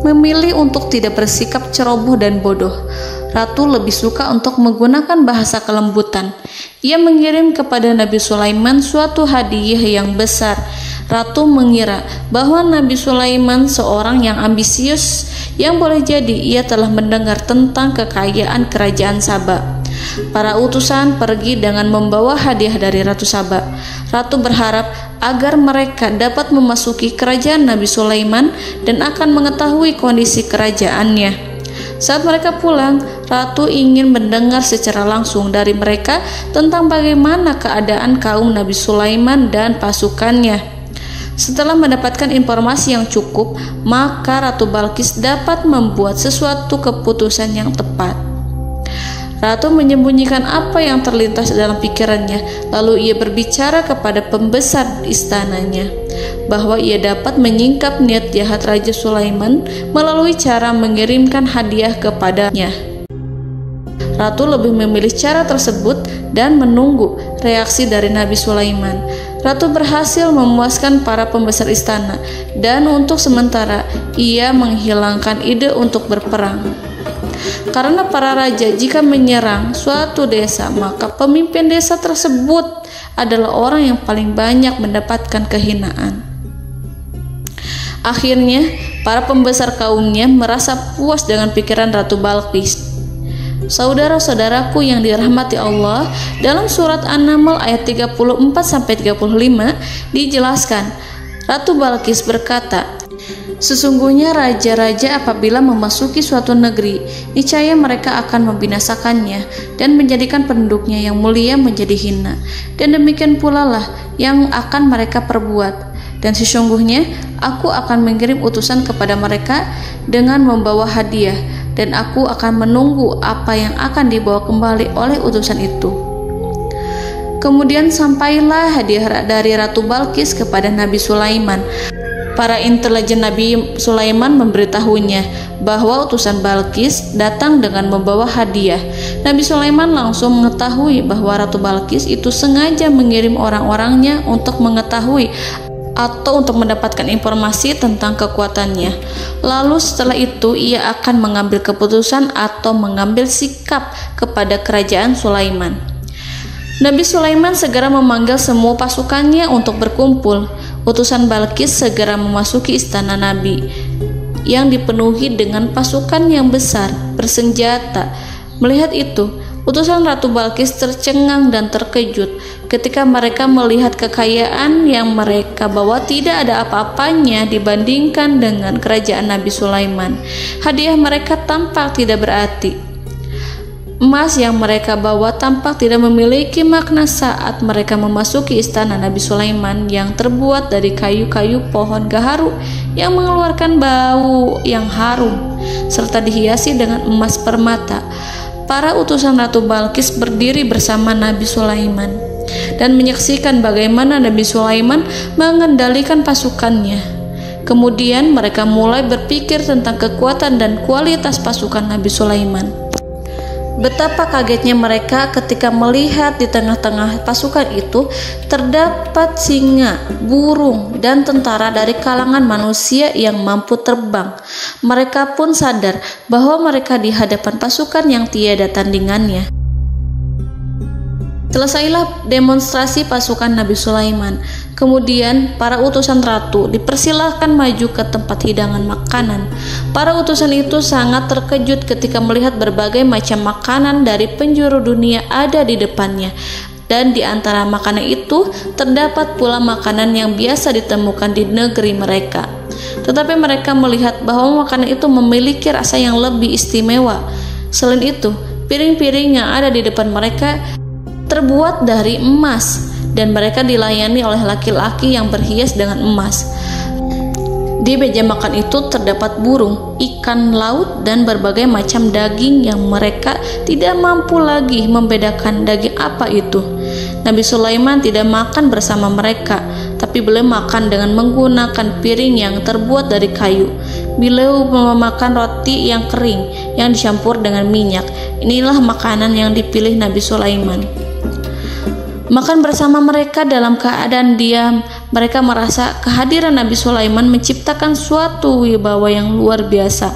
memilih untuk tidak bersikap ceroboh dan bodoh. Ratu lebih suka untuk menggunakan bahasa kelembutan. Ia mengirim kepada Nabi Sulaiman suatu hadiah yang besar. Ratu mengira bahwa Nabi Sulaiman seorang yang ambisius, yang boleh jadi ia telah mendengar tentang kekayaan kerajaan Saba. Para utusan pergi dengan membawa hadiah dari Ratu Saba. Ratu berharap agar mereka dapat memasuki kerajaan Nabi Sulaiman dan akan mengetahui kondisi kerajaannya. Saat mereka pulang, Ratu ingin mendengar secara langsung dari mereka tentang bagaimana keadaan kaum Nabi Sulaiman dan pasukannya. Setelah mendapatkan informasi yang cukup, maka Ratu Balqis dapat membuat sesuatu keputusan yang tepat. Ratu menyembunyikan apa yang terlintas dalam pikirannya, lalu ia berbicara kepada pembesar istananya bahwa ia dapat menyingkap niat jahat Raja Sulaiman melalui cara mengirimkan hadiah kepadanya. Ratu lebih memilih cara tersebut dan menunggu reaksi dari Nabi Sulaiman. Ratu berhasil memuaskan para pembesar istana, dan untuk sementara ia menghilangkan ide untuk berperang. Karena para raja jika menyerang suatu desa, maka pemimpin desa tersebut adalah orang yang paling banyak mendapatkan kehinaan. Akhirnya, para pembesar kaumnya merasa puas dengan pikiran Ratu Balqis. Saudara-saudaraku yang dirahmati Allah, dalam surat An-Naml ayat 34-35 dijelaskan, Ratu Balqis berkata, "Sesungguhnya raja-raja apabila memasuki suatu negeri, niscaya mereka akan membinasakannya dan menjadikan penduduknya yang mulia menjadi hina, dan demikian pula lah yang akan mereka perbuat. Dan sesungguhnya aku akan mengirim utusan kepada mereka dengan membawa hadiah, dan aku akan menunggu apa yang akan dibawa kembali oleh utusan itu." Kemudian sampailah hadiah dari Ratu Balqis kepada Nabi Sulaiman. Para intelijen Nabi Sulaiman memberitahunya bahwa utusan Balqis datang dengan membawa hadiah. Nabi Sulaiman langsung mengetahui bahwa Ratu Balqis itu sengaja mengirim orang-orangnya untuk mengetahui atau untuk mendapatkan informasi tentang kekuatannya. Lalu setelah itu ia akan mengambil keputusan atau mengambil sikap kepada kerajaan Sulaiman. Nabi Sulaiman segera memanggil semua pasukannya untuk berkumpul. Utusan Balqis segera memasuki istana Nabi yang dipenuhi dengan pasukan yang besar bersenjata. Melihat itu, utusan Ratu Balqis tercengang dan terkejut ketika mereka melihat kekayaan yang mereka bawa tidak ada apa-apanya dibandingkan dengan kerajaan Nabi Sulaiman. Hadiah mereka tampak tidak berarti. Emas yang mereka bawa tampak tidak memiliki makna saat mereka memasuki istana Nabi Sulaiman yang terbuat dari kayu-kayu pohon gaharu yang mengeluarkan bau yang harum serta dihiasi dengan emas permata. Para utusan Ratu Balqis berdiri bersama Nabi Sulaiman dan menyaksikan bagaimana Nabi Sulaiman mengendalikan pasukannya. Kemudian mereka mulai berpikir tentang kekuatan dan kualitas pasukan Nabi Sulaiman. Betapa kagetnya mereka ketika melihat di tengah-tengah pasukan itu terdapat singa, burung, dan tentara dari kalangan manusia yang mampu terbang. Mereka pun sadar bahwa mereka di hadapan pasukan yang tiada tandingannya. Selesailah demonstrasi pasukan Nabi Sulaiman. Kemudian para utusan ratu dipersilahkan maju ke tempat hidangan makanan. Para utusan itu sangat terkejut ketika melihat berbagai macam makanan dari penjuru dunia ada di depannya. Dan di antara makanan itu terdapat pula makanan yang biasa ditemukan di negeri mereka. Tetapi mereka melihat bahwa makanan itu memiliki rasa yang lebih istimewa. Selain itu, piring-piring yang ada di depan mereka terbuat dari emas, dan mereka dilayani oleh laki-laki yang berhias dengan emas. Di meja makan itu terdapat burung, ikan laut, dan berbagai macam daging yang mereka tidak mampu lagi membedakan daging apa itu. Nabi Sulaiman tidak makan bersama mereka, tapi beliau makan dengan menggunakan piring yang terbuat dari kayu. Beliau memakan roti yang kering yang dicampur dengan minyak. Inilah makanan yang dipilih Nabi Sulaiman. Makan bersama mereka dalam keadaan diam, mereka merasa kehadiran Nabi Sulaiman menciptakan suatu wibawa yang luar biasa.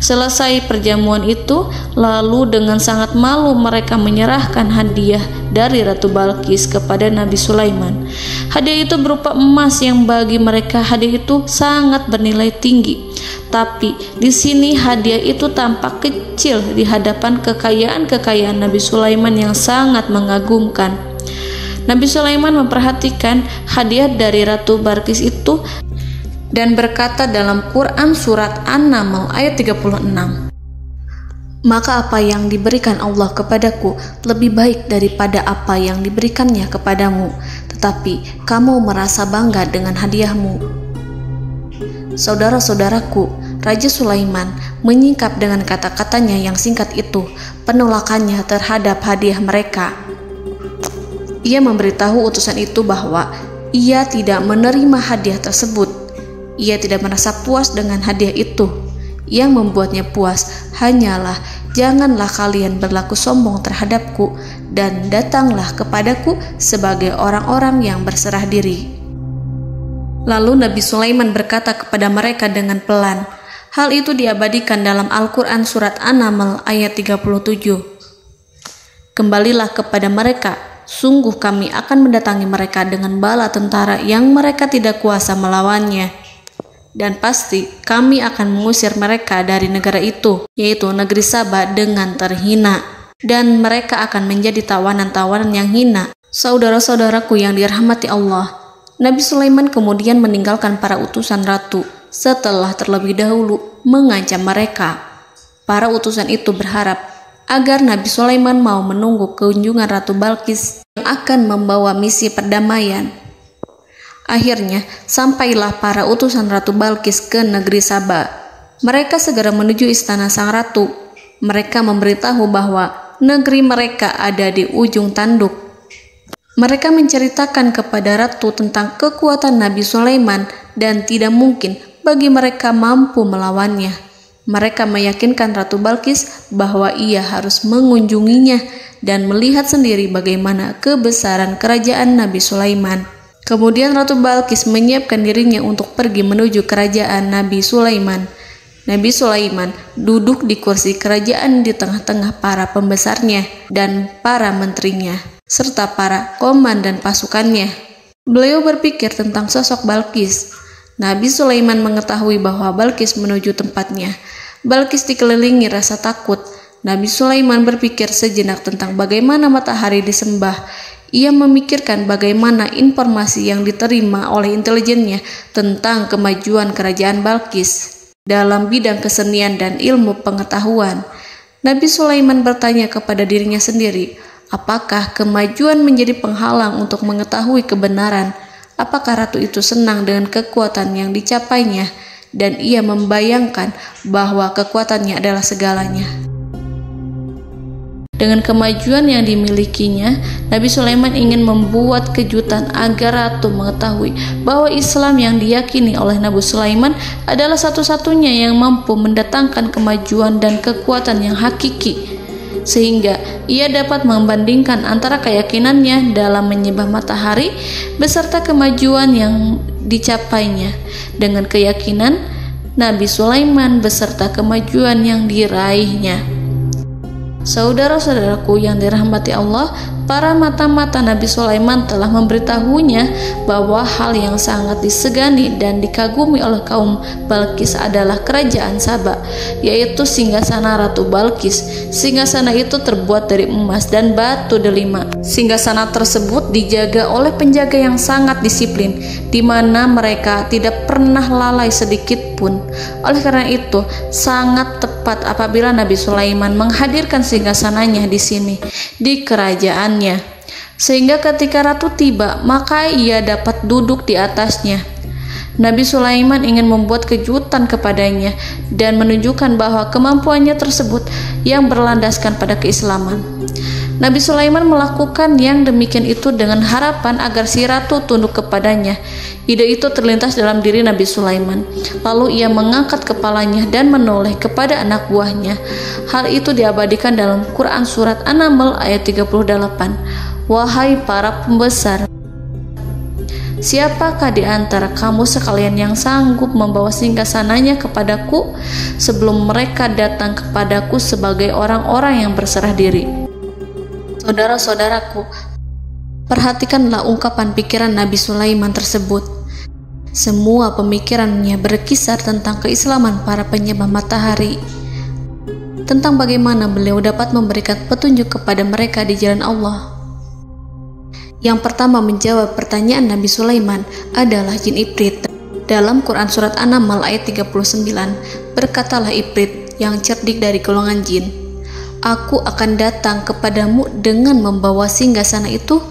Selesai perjamuan itu, lalu dengan sangat malu mereka menyerahkan hadiah dari Ratu Balqis kepada Nabi Sulaiman. Hadiah itu berupa emas yang bagi mereka hadiah itu sangat bernilai tinggi. Tapi di sini hadiah itu tampak kecil di hadapan kekayaan Nabi Sulaiman yang sangat mengagumkan. Nabi Sulaiman memperhatikan hadiah dari Ratu Balqis itu dan berkata dalam Quran surat An-Naml ayat 36, "Maka apa yang diberikan Allah kepadaku lebih baik daripada apa yang diberikannya kepadamu, tetapi kamu merasa bangga dengan hadiahmu." Saudara-saudaraku, Raja Sulaiman menyingkap dengan kata-katanya yang singkat itu penolakannya terhadap hadiah mereka. Ia memberitahu utusan itu bahwa ia tidak menerima hadiah tersebut. Ia tidak merasa puas dengan hadiah itu. Yang membuatnya puas hanyalah, janganlah kalian berlaku sombong terhadapku dan datanglah kepadaku sebagai orang-orang yang berserah diri. Lalu Nabi Sulaiman berkata kepada mereka dengan pelan. Hal itu diabadikan dalam Al-Quran surat An-Naml ayat 37. "Kembalilah kepada mereka. Sungguh kami akan mendatangi mereka dengan bala tentara yang mereka tidak kuasa melawannya. Dan pasti kami akan mengusir mereka dari negara itu, yaitu negeri Sabah, dengan terhina. Dan mereka akan menjadi tawanan-tawanan yang hina." Saudara-saudaraku yang dirahmati Allah, Nabi Sulaiman kemudian meninggalkan para utusan ratu setelah terlebih dahulu mengancam mereka. Para utusan itu berharap agar Nabi Sulaiman mau menunggu kunjungan Ratu Balqis yang akan membawa misi perdamaian. Akhirnya, sampailah para utusan Ratu Balqis ke negeri Sabah. Mereka segera menuju istana sang ratu. Mereka memberitahu bahwa negeri mereka ada di ujung tanduk. Mereka menceritakan kepada ratu tentang kekuatan Nabi Sulaiman dan tidak mungkin bagi mereka mampu melawannya. Mereka meyakinkan Ratu Balqis bahwa ia harus mengunjunginya dan melihat sendiri bagaimana kebesaran kerajaan Nabi Sulaiman. Kemudian Ratu Balqis menyiapkan dirinya untuk pergi menuju kerajaan Nabi Sulaiman. Nabi Sulaiman duduk di kursi kerajaan di tengah-tengah para pembesarnya dan para menterinya, serta para komandan pasukannya. Beliau berpikir tentang sosok Balqis. Nabi Sulaiman mengetahui bahwa Balqis menuju tempatnya. Balqis dikelilingi rasa takut. Nabi Sulaiman berpikir sejenak tentang bagaimana matahari disembah. Ia memikirkan bagaimana informasi yang diterima oleh intelijennya tentang kemajuan kerajaan Balqis dalam bidang kesenian dan ilmu pengetahuan. Nabi Sulaiman bertanya kepada dirinya sendiri, apakah kemajuan menjadi penghalang untuk mengetahui kebenaran? Apakah ratu itu senang dengan kekuatan yang dicapainya? Dan ia membayangkan bahwa kekuatannya adalah segalanya. Dengan kemajuan yang dimilikinya, Nabi Sulaiman ingin membuat kejutan agar ratu mengetahui bahwa Islam yang diyakini oleh Nabi Sulaiman adalah satu-satunya yang mampu mendatangkan kemajuan dan kekuatan yang hakiki, sehingga ia dapat membandingkan antara keyakinannya dalam menyembah matahari beserta kemajuan yang dicapainya dengan keyakinan Nabi Sulaiman beserta kemajuan yang diraihnya. Saudara-saudaraku yang dirahmati Allah, para mata-mata Nabi Sulaiman telah memberitahunya bahwa hal yang sangat disegani dan dikagumi oleh kaum Balkis adalah kerajaan Saba, yaitu singgasana Ratu Balkis. Singgasana itu terbuat dari emas dan batu delima. Singgasana tersebut dijaga oleh penjaga yang sangat disiplin, di mana mereka tidak pernah lalai sedikit pun. Oleh karena itu, sangat tepat apabila Nabi Sulaiman menghadirkan singgasananya di sini, di kerajaannya, sehingga ketika ratu tiba, maka ia dapat duduk di atasnya. Nabi Sulaiman ingin membuat kejutan kepadanya dan menunjukkan bahwa kemampuannya tersebut yang berlandaskan pada keislaman. Nabi Sulaiman melakukan yang demikian itu dengan harapan agar si ratu tunduk kepadanya. Ide itu terlintas dalam diri Nabi Sulaiman. Lalu ia mengangkat kepalanya dan menoleh kepada anak buahnya. Hal itu diabadikan dalam Quran Surat An-Naml ayat 38. Wahai para pembesar, siapakah di antara kamu sekalian yang sanggup membawa singgasananya kepadaku sebelum mereka datang kepadaku sebagai orang-orang yang berserah diri? Saudara-saudaraku, perhatikanlah ungkapan pikiran Nabi Sulaiman tersebut. Semua pemikirannya berkisar tentang keislaman para penyembah matahari, tentang bagaimana beliau dapat memberikan petunjuk kepada mereka di jalan Allah. Yang pertama menjawab pertanyaan Nabi Sulaiman adalah jin Ifrit. Dalam Quran Surat An-Naml ayat 39, berkatalah Ifrit yang cerdik dari golongan jin, "Aku akan datang kepadamu dengan membawa singgasana itu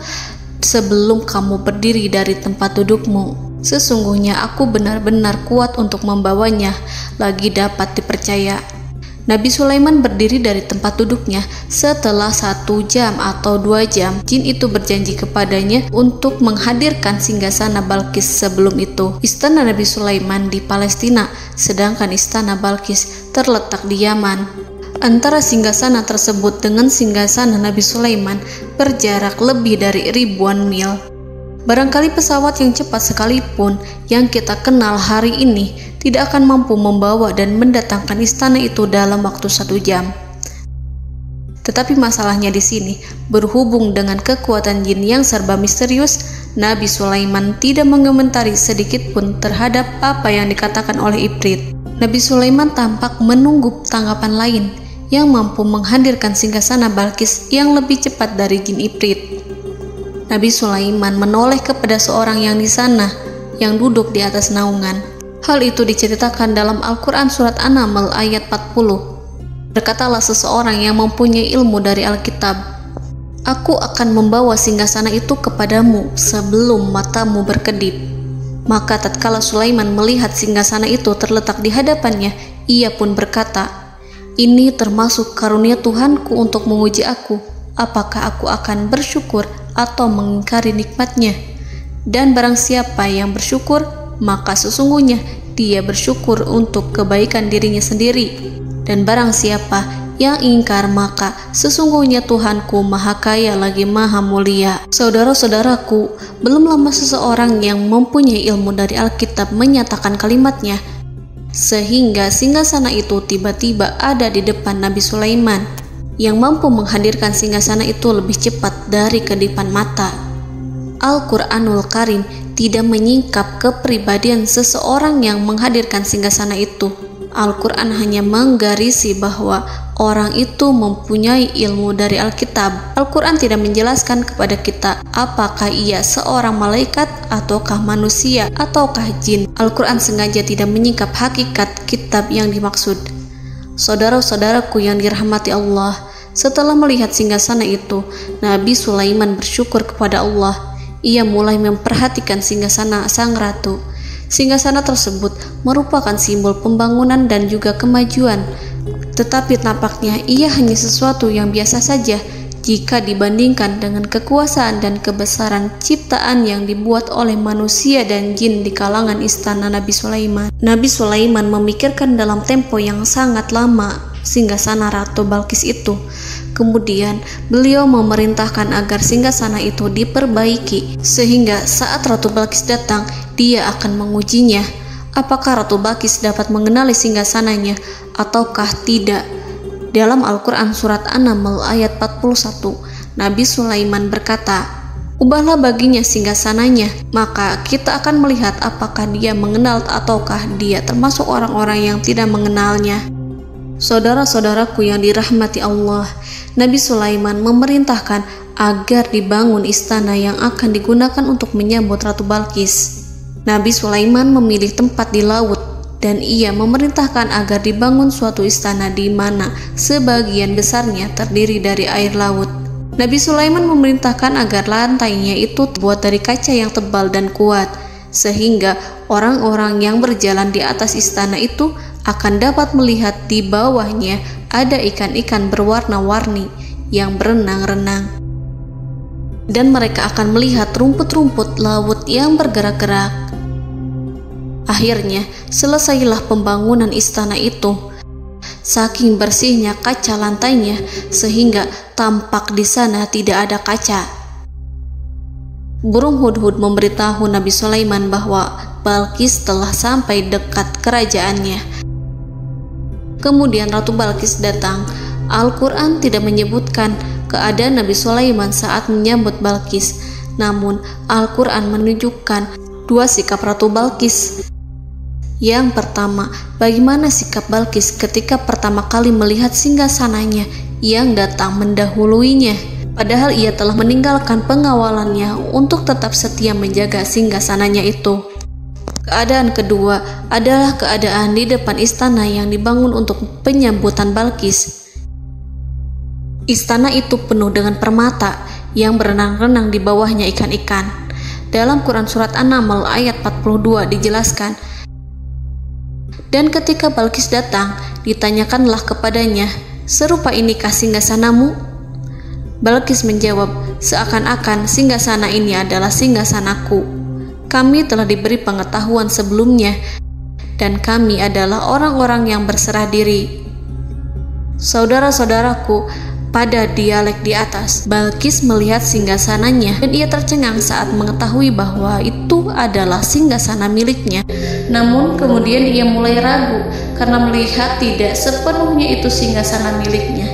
sebelum kamu berdiri dari tempat dudukmu. Sesungguhnya aku benar-benar kuat untuk membawanya, lagi dapat dipercaya." Nabi Sulaiman berdiri dari tempat duduknya. Setelah 1 jam atau 2 jam, jin itu berjanji kepadanya untuk menghadirkan singgasana Balkis. Sebelum itu, istana Nabi Sulaiman di Palestina, sedangkan istana Balkis terletak di Yaman. Antara singgasana tersebut dengan singgasana Nabi Sulaiman berjarak lebih dari ribuan mil. Barangkali pesawat yang cepat sekalipun yang kita kenal hari ini tidak akan mampu membawa dan mendatangkan istana itu dalam waktu 1 jam. Tetapi masalahnya di sini, berhubung dengan kekuatan jin yang serba misterius, Nabi Sulaiman tidak mengomentari sedikit pun terhadap apa yang dikatakan oleh Ifrit. Nabi Sulaiman tampak menunggu tanggapan lain yang mampu menghadirkan singgasana Balkis yang lebih cepat dari jin Ifrit. Nabi Sulaiman menoleh kepada seorang yang di sana, yang duduk di atas naungan. Hal itu diceritakan dalam Al-Quran Surat An-Naml ayat 40. Berkatalah seseorang yang mempunyai ilmu dari Alkitab, "Aku akan membawa singgasana itu kepadamu sebelum matamu berkedip." Maka tatkala Sulaiman melihat singgasana itu terletak di hadapannya, ia pun berkata, "Ini termasuk karunia Tuhanku untuk menguji aku. Apakah aku akan bersyukur atau mengingkari nikmatnya? Dan barang siapa yang bersyukur, maka sesungguhnya dia bersyukur untuk kebaikan dirinya sendiri. Dan barang siapa yang ingkar, maka sesungguhnya Tuhanku maha kaya lagi maha mulia." Saudara-saudaraku, belum lama seseorang yang mempunyai ilmu dari Alkitab menyatakan kalimatnya, sehingga singgasana itu tiba-tiba ada di depan Nabi Sulaiman, yang mampu menghadirkan singgasana itu lebih cepat dari kedipan mata. Al-Quranul Karim tidak menyingkap kepribadian seseorang yang menghadirkan singgasana itu. Al-Quran hanya menggarisi bahwa orang itu mempunyai ilmu dari Alkitab. Al-Quran tidak menjelaskan kepada kita apakah ia seorang malaikat ataukah manusia ataukah jin. Al-Quran sengaja tidak menyingkap hakikat kitab yang dimaksud. Saudara-saudaraku yang dirahmati Allah, setelah melihat singgasana itu, Nabi Sulaiman bersyukur kepada Allah. Ia mulai memperhatikan singgasana sang ratu. Singgasana tersebut merupakan simbol pembangunan dan juga kemajuan, tetapi tampaknya ia hanya sesuatu yang biasa saja jika dibandingkan dengan kekuasaan dan kebesaran ciptaan yang dibuat oleh manusia dan jin di kalangan istana Nabi Sulaiman. Nabi Sulaiman memikirkan dalam tempo yang sangat lama singgasana Ratu Balkis itu. Kemudian beliau memerintahkan agar singgasana itu diperbaiki, sehingga saat Ratu Balkis datang, dia akan mengujinya. Apakah Ratu Balkis dapat mengenali singgasananya ataukah tidak? Dalam Al-Quran Surat An-Naml ayat 41, Nabi Sulaiman berkata, "Ubahlah baginya singgasananya, maka kita akan melihat apakah dia mengenal ataukah dia termasuk orang-orang yang tidak mengenalnya." Saudara-saudaraku yang dirahmati Allah, Nabi Sulaiman memerintahkan agar dibangun istana yang akan digunakan untuk menyambut Ratu Balqis. Nabi Sulaiman memilih tempat di laut dan ia memerintahkan agar dibangun suatu istana di mana sebagian besarnya terdiri dari air laut. Nabi Sulaiman memerintahkan agar lantainya itu terbuat dari kaca yang tebal dan kuat, sehingga orang-orang yang berjalan di atas istana itu akan dapat melihat di bawahnya ada ikan-ikan berwarna-warni yang berenang-renang. Dan mereka akan melihat rumput-rumput laut yang bergerak-gerak. Akhirnya, selesailah pembangunan istana itu. Saking bersihnya kaca lantainya, sehingga tampak di sana tidak ada kaca. Burung hudhud memberitahu Nabi Sulaiman bahwa Balqis telah sampai dekat kerajaannya. Kemudian Ratu Balqis datang. Al-Quran tidak menyebutkan keadaan Nabi Sulaiman saat menyambut Balqis, namun Al-Quran menunjukkan dua sikap Ratu Balqis. Yang pertama, bagaimana sikap Balqis ketika pertama kali melihat singgasananya yang datang mendahuluinya, padahal ia telah meninggalkan pengawalannya untuk tetap setia menjaga singgasananya itu. Keadaan kedua adalah keadaan di depan istana yang dibangun untuk penyambutan Balqis. Istana itu penuh dengan permata yang berenang-renang di bawahnya ikan-ikan. Dalam Quran Surat An-Naml ayat 42 dijelaskan, "Dan ketika Balqis datang, ditanyakanlah kepadanya, 'Serupa inikah singgasanamu?' Balqis menjawab, 'Seakan-akan singgasana ini adalah singgasanaku. Kami telah diberi pengetahuan sebelumnya, dan kami adalah orang-orang yang berserah diri.'" Saudara-saudaraku, pada dialek di atas, Balqis melihat singgasananya dan ia tercengang saat mengetahui bahwa itu adalah singgasana miliknya. Namun kemudian ia mulai ragu karena melihat tidak sepenuhnya itu singgasana miliknya.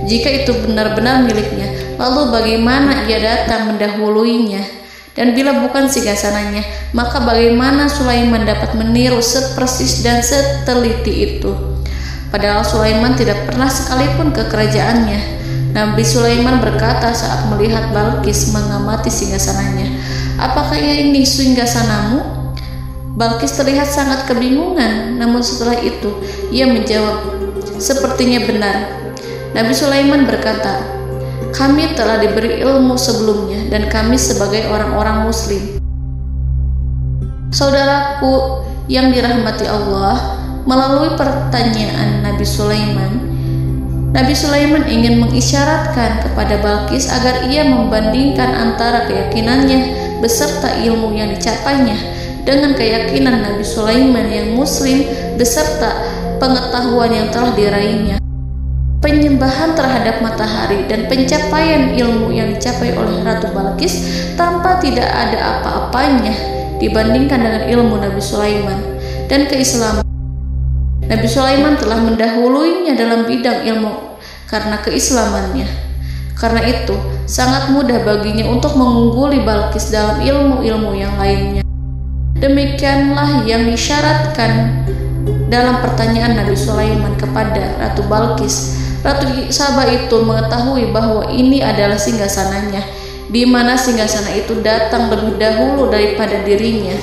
Jika itu benar-benar miliknya, lalu bagaimana ia datang mendahuluinya? Dan bila bukan singgasananya, maka bagaimana Sulaiman dapat meniru sepersis dan seteliti itu? Padahal Sulaiman tidak pernah sekalipun ke kerajaannya. Nabi Sulaiman berkata saat melihat Balqis mengamati singgasananya, "Apakah ini singgasanamu?" Balqis terlihat sangat kebingungan, namun setelah itu ia menjawab, "Sepertinya benar." Nabi Sulaiman berkata, "Kami telah diberi ilmu sebelumnya dan kami sebagai orang-orang muslim." Saudaraku yang dirahmati Allah, melalui pertanyaan Nabi Sulaiman ingin mengisyaratkan kepada Balqis agar ia membandingkan antara keyakinannya beserta ilmu yang dicapainya dengan keyakinan Nabi Sulaiman yang muslim beserta pengetahuan yang telah diraihnya. Penyembahan terhadap matahari dan pencapaian ilmu yang dicapai oleh Ratu Balqis tanpa tidak ada apa-apanya dibandingkan dengan ilmu Nabi Sulaiman dan keislaman. Nabi Sulaiman telah mendahuluinya dalam bidang ilmu karena keislamannya. Karena itu, sangat mudah baginya untuk mengungguli Balqis dalam ilmu-ilmu yang lainnya. Demikianlah yang disyaratkan dalam pertanyaan Nabi Sulaiman kepada Ratu Balqis. Ratu Saba itu mengetahui bahwa ini adalah singgasananya, di mana singgasana itu datang lebih dahulu daripada dirinya.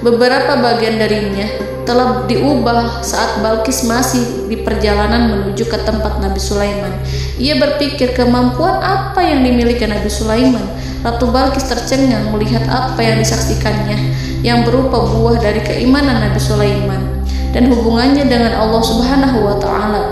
Beberapa bagian darinya telah diubah saat Balqis masih di perjalanan menuju ke tempat Nabi Sulaiman. Ia berpikir kemampuan apa yang dimiliki Nabi Sulaiman. Ratu Balqis tercengang melihat apa yang disaksikannya, yang berupa buah dari keimanan Nabi Sulaiman dan hubungannya dengan Allah Subhanahu wa Ta'ala.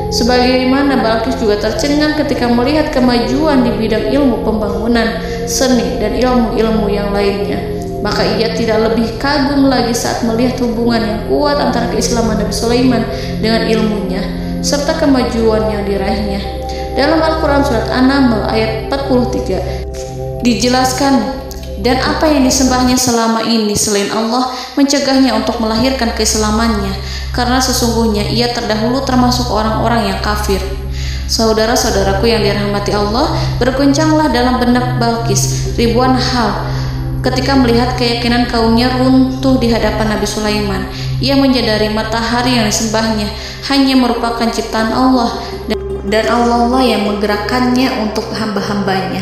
Sebagaimana Balqis juga tercengang ketika melihat kemajuan di bidang ilmu pembangunan, seni, dan ilmu-ilmu yang lainnya. Maka ia tidak lebih kagum lagi saat melihat hubungan yang kuat antara keislaman Nabi Sulaiman dengan ilmunya serta kemajuan yang diraihnya. Dalam Al-Quran Surat An-Naml ayat 43 dijelaskan, "Dan apa yang disembahnya selama ini selain Allah mencegahnya untuk melahirkan keislamannya, karena sesungguhnya ia terdahulu termasuk orang-orang yang kafir." Saudara-saudaraku yang dirahmati Allah, berguncanglah dalam benak Balqis ribuan hal ketika melihat keyakinan kaumnya runtuh di hadapan Nabi Sulaiman. Ia menyadari matahari yang disembahnya hanya merupakan ciptaan Allah, dan Allah lah yang menggerakkannya untuk hamba-hambanya.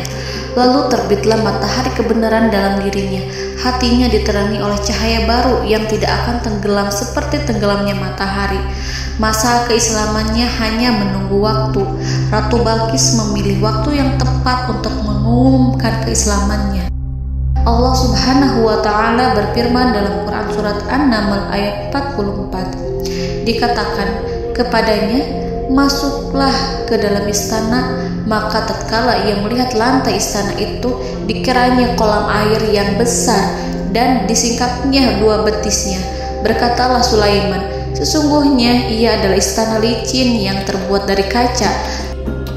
Lalu terbitlah matahari kebenaran dalam dirinya. Hatinya diterangi oleh cahaya baru yang tidak akan tenggelam seperti tenggelamnya matahari. Masa keislamannya hanya menunggu waktu. Ratu Balqis memilih waktu yang tepat untuk mengumumkan keislamannya. Allah Subhanahu wa Ta'ala berfirman dalam Quran Surat An-Naml ayat 44. Dikatakan kepadanya, masuklah ke dalam istana. Maka tatkala ia melihat lantai istana itu, dikiranya kolam air yang besar dan disingkapnya dua betisnya. Berkatalah Sulaiman, sesungguhnya ia adalah istana licin yang terbuat dari kaca.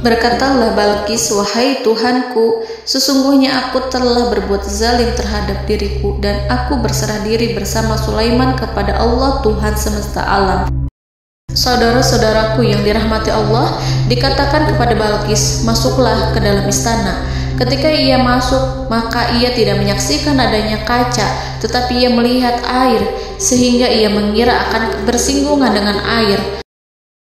Berkatalah Balqis, wahai Tuhanku, sesungguhnya aku telah berbuat zalim terhadap diriku, dan aku berserah diri bersama Sulaiman kepada Allah Tuhan semesta alam. Saudara-saudaraku yang dirahmati Allah, dikatakan kepada Balqis, masuklah ke dalam istana. Ketika ia masuk, maka ia tidak menyaksikan adanya kaca, tetapi ia melihat air, sehingga ia mengira akan bersinggungan dengan air.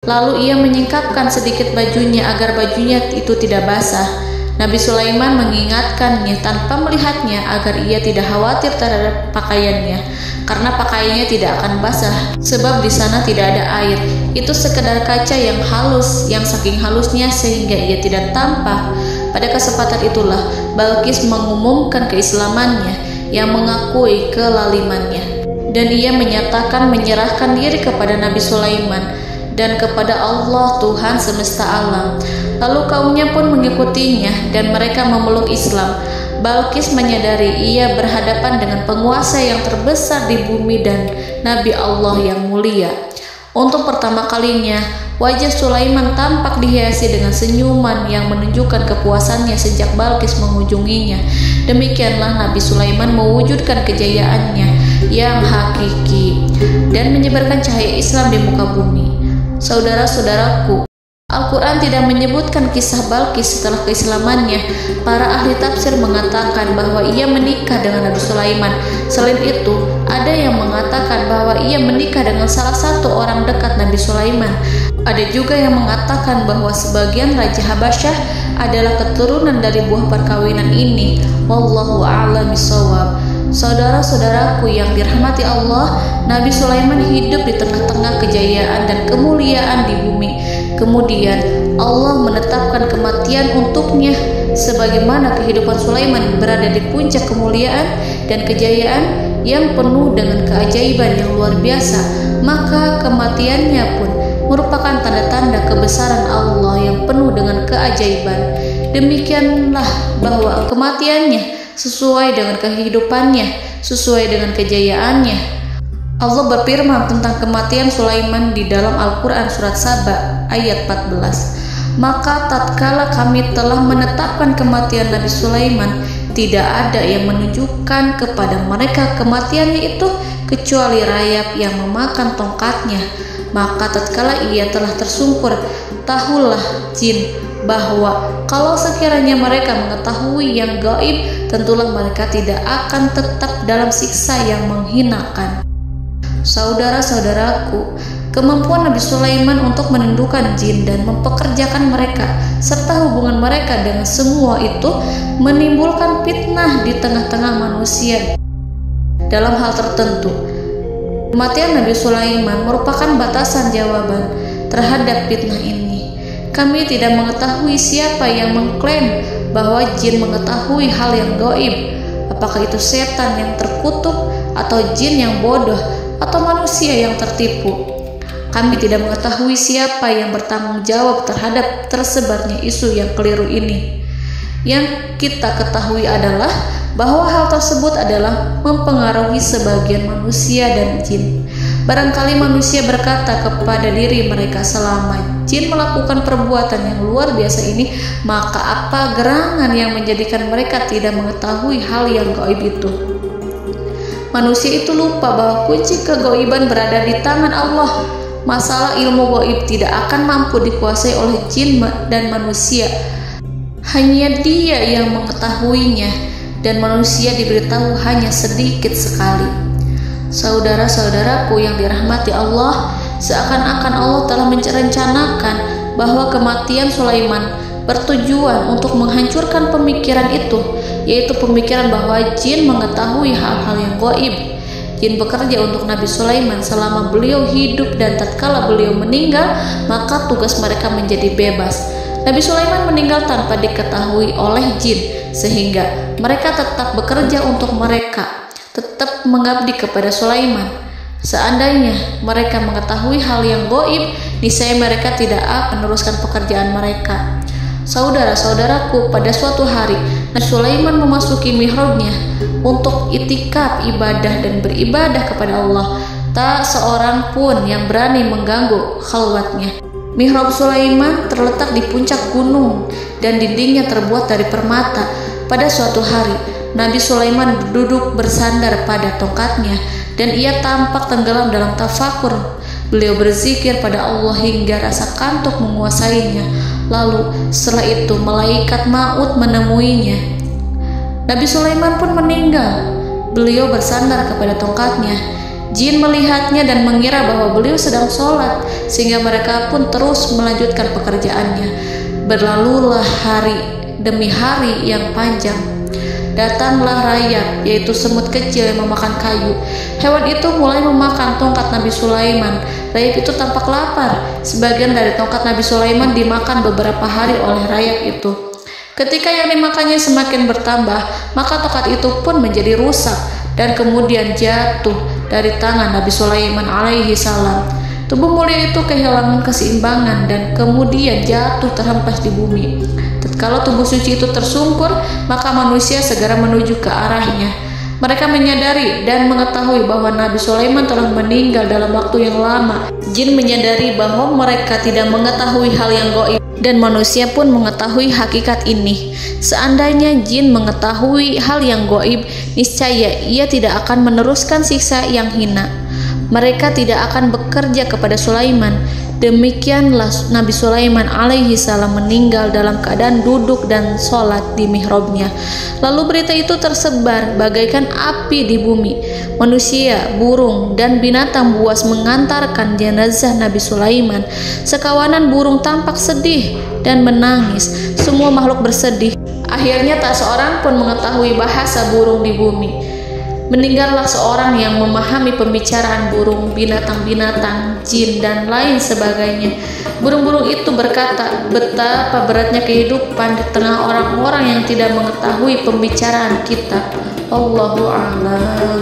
Lalu ia menyingkapkan sedikit bajunya agar bajunya itu tidak basah. Nabi Sulaiman mengingatkannya tanpa melihatnya agar ia tidak khawatir terhadap pakaiannya, karena pakaiannya tidak akan basah sebab di sana tidak ada air. Itu sekedar kaca yang halus, yang saking halusnya sehingga ia tidak tampak. Pada kesempatan itulah Balqis mengumumkan keislamannya yang mengakui kelalimannya, dan ia menyatakan menyerahkan diri kepada Nabi Sulaiman dan kepada Allah Tuhan semesta alam. Lalu kaumnya pun mengikutinya dan mereka memeluk Islam. Balqis menyadari ia berhadapan dengan penguasa yang terbesar di bumi dan Nabi Allah yang mulia. Untuk pertama kalinya, wajah Sulaiman tampak dihiasi dengan senyuman yang menunjukkan kepuasannya sejak Balqis mengunjunginya. Demikianlah Nabi Sulaiman mewujudkan kejayaannya yang hakiki dan menyebarkan cahaya Islam di muka bumi. Saudara-saudaraku, Al-Quran tidak menyebutkan kisah Balqis setelah keislamannya. Para ahli tafsir mengatakan bahwa ia menikah dengan Nabi Sulaiman. Selain itu, ada yang mengatakan bahwa ia menikah dengan salah satu orang dekat Nabi Sulaiman. Ada juga yang mengatakan bahwa sebagian Raja Habasyah adalah keturunan dari buah perkawinan ini. Wallahu a'lam bishawab. Saudara-saudaraku yang dirahmati Allah, Nabi Sulaiman hidup di tengah-tengah kejayaan dan kemuliaan di bumi. Kemudian Allah menetapkan kematian untuknya. Sebagaimana kehidupan Sulaiman berada di puncak kemuliaan dan kejayaan yang penuh dengan keajaiban yang luar biasa, maka kematiannya pun merupakan tanda-tanda kebesaran Allah yang penuh dengan keajaiban. Demikianlah bahwa kematiannya sesuai dengan kehidupannya, sesuai dengan kejayaannya. Allah berfirman tentang kematian Sulaiman di dalam Al-Quran Surat Saba ayat 14. Maka tatkala kami telah menetapkan kematian Nabi Sulaiman, tidak ada yang menunjukkan kepada mereka kematiannya itu kecuali rayap yang memakan tongkatnya. Maka tatkala ia telah tersungkur, tahulah jin bahwa kalau sekiranya mereka mengetahui yang gaib, tentulah mereka tidak akan tetap dalam siksa yang menghinakan. Saudara-saudaraku, kemampuan Nabi Sulaiman untuk menundukkan jin dan mempekerjakan mereka serta hubungan mereka dengan semua itu menimbulkan fitnah di tengah-tengah manusia dalam hal tertentu. Kematian Nabi Sulaiman merupakan batasan jawaban terhadap fitnah ini. Kami tidak mengetahui siapa yang mengklaim bahwa jin mengetahui hal yang gaib. Apakah itu setan yang terkutuk, atau jin yang bodoh, atau manusia yang tertipu? Kami tidak mengetahui siapa yang bertanggung jawab terhadap tersebarnya isu yang keliru ini. Yang kita ketahui adalah bahwa hal tersebut adalah mempengaruhi sebagian manusia dan jin. Barangkali manusia berkata kepada diri mereka, selama jin melakukan perbuatan yang luar biasa ini, maka apa gerangan yang menjadikan mereka tidak mengetahui hal yang gaib itu? Manusia itu lupa bahwa kunci kegaiban berada di tangan Allah. Masalah ilmu gaib tidak akan mampu dikuasai oleh jin dan manusia. Hanya Dia yang mengetahuinya, dan manusia diberitahu hanya sedikit sekali. Saudara-saudaraku yang dirahmati Allah, seakan-akan Allah telah merencanakan bahwa kematian Sulaiman bertujuan untuk menghancurkan pemikiran itu, yaitu pemikiran bahwa jin mengetahui hal-hal yang gaib. Jin bekerja untuk Nabi Sulaiman selama beliau hidup, dan tatkala beliau meninggal, maka tugas mereka menjadi bebas. Nabi Sulaiman meninggal tanpa diketahui oleh jin, sehingga mereka tetap bekerja untuk mereka, tetap mengabdi kepada Sulaiman. Seandainya mereka mengetahui hal yang gaib, niscaya mereka tidak akan meneruskan pekerjaan mereka. Saudara-saudaraku, pada suatu hari Nabi Sulaiman memasuki mihrabnya untuk itikaf ibadah dan beribadah kepada Allah. Tak seorang pun yang berani mengganggu khalwatnya. Mihrab Sulaiman terletak di puncak gunung dan dindingnya terbuat dari permata. Pada suatu hari, Nabi Sulaiman duduk bersandar pada tongkatnya dan ia tampak tenggelam dalam tafakur. Beliau berzikir pada Allah hingga rasa kantuk menguasainya. Lalu setelah itu malaikat maut menemuinya. Nabi Sulaiman pun meninggal. Beliau bersandar kepada tongkatnya. Jin melihatnya dan mengira bahwa beliau sedang sholat, sehingga mereka pun terus melanjutkan pekerjaannya. Berlalulah hari demi hari yang panjang. Datanglah rayap, yaitu semut kecil yang memakan kayu. Hewan itu mulai memakan tongkat Nabi Sulaiman. Rayap itu tampak lapar. Sebagian dari tongkat Nabi Sulaiman dimakan beberapa hari oleh rayap itu. Ketika yang dimakannya semakin bertambah, maka tongkat itu pun menjadi rusak dan kemudian jatuh dari tangan Nabi Sulaiman alaihi salam. Tubuh mulia itu kehilangan keseimbangan dan kemudian jatuh terhempas di bumi. Tatkala tubuh suci itu tersungkur, maka manusia segera menuju ke arahnya. Mereka menyadari dan mengetahui bahwa Nabi Sulaiman telah meninggal dalam waktu yang lama. Jin menyadari bahwa mereka tidak mengetahui hal yang gaib, dan manusia pun mengetahui hakikat ini. Seandainya jin mengetahui hal yang gaib, niscaya ia tidak akan meneruskan siksa yang hina. Mereka tidak akan bekerja kepada Sulaiman. Demikianlah Nabi Sulaiman alaihi salam meninggal dalam keadaan duduk dan sholat di mihrabnya. Lalu berita itu tersebar bagaikan api di bumi. Manusia, burung, dan binatang buas mengantarkan jenazah Nabi Sulaiman. Sekawanan burung tampak sedih dan menangis. Semua makhluk bersedih. Akhirnya tak seorang pun mengetahui bahasa burung di bumi. Meninggallah seorang yang memahami pembicaraan burung, binatang-binatang, jin, dan lain sebagainya. Burung-burung itu berkata, betapa beratnya kehidupan di tengah orang-orang yang tidak mengetahui pembicaraan kita. Allahu a'lam.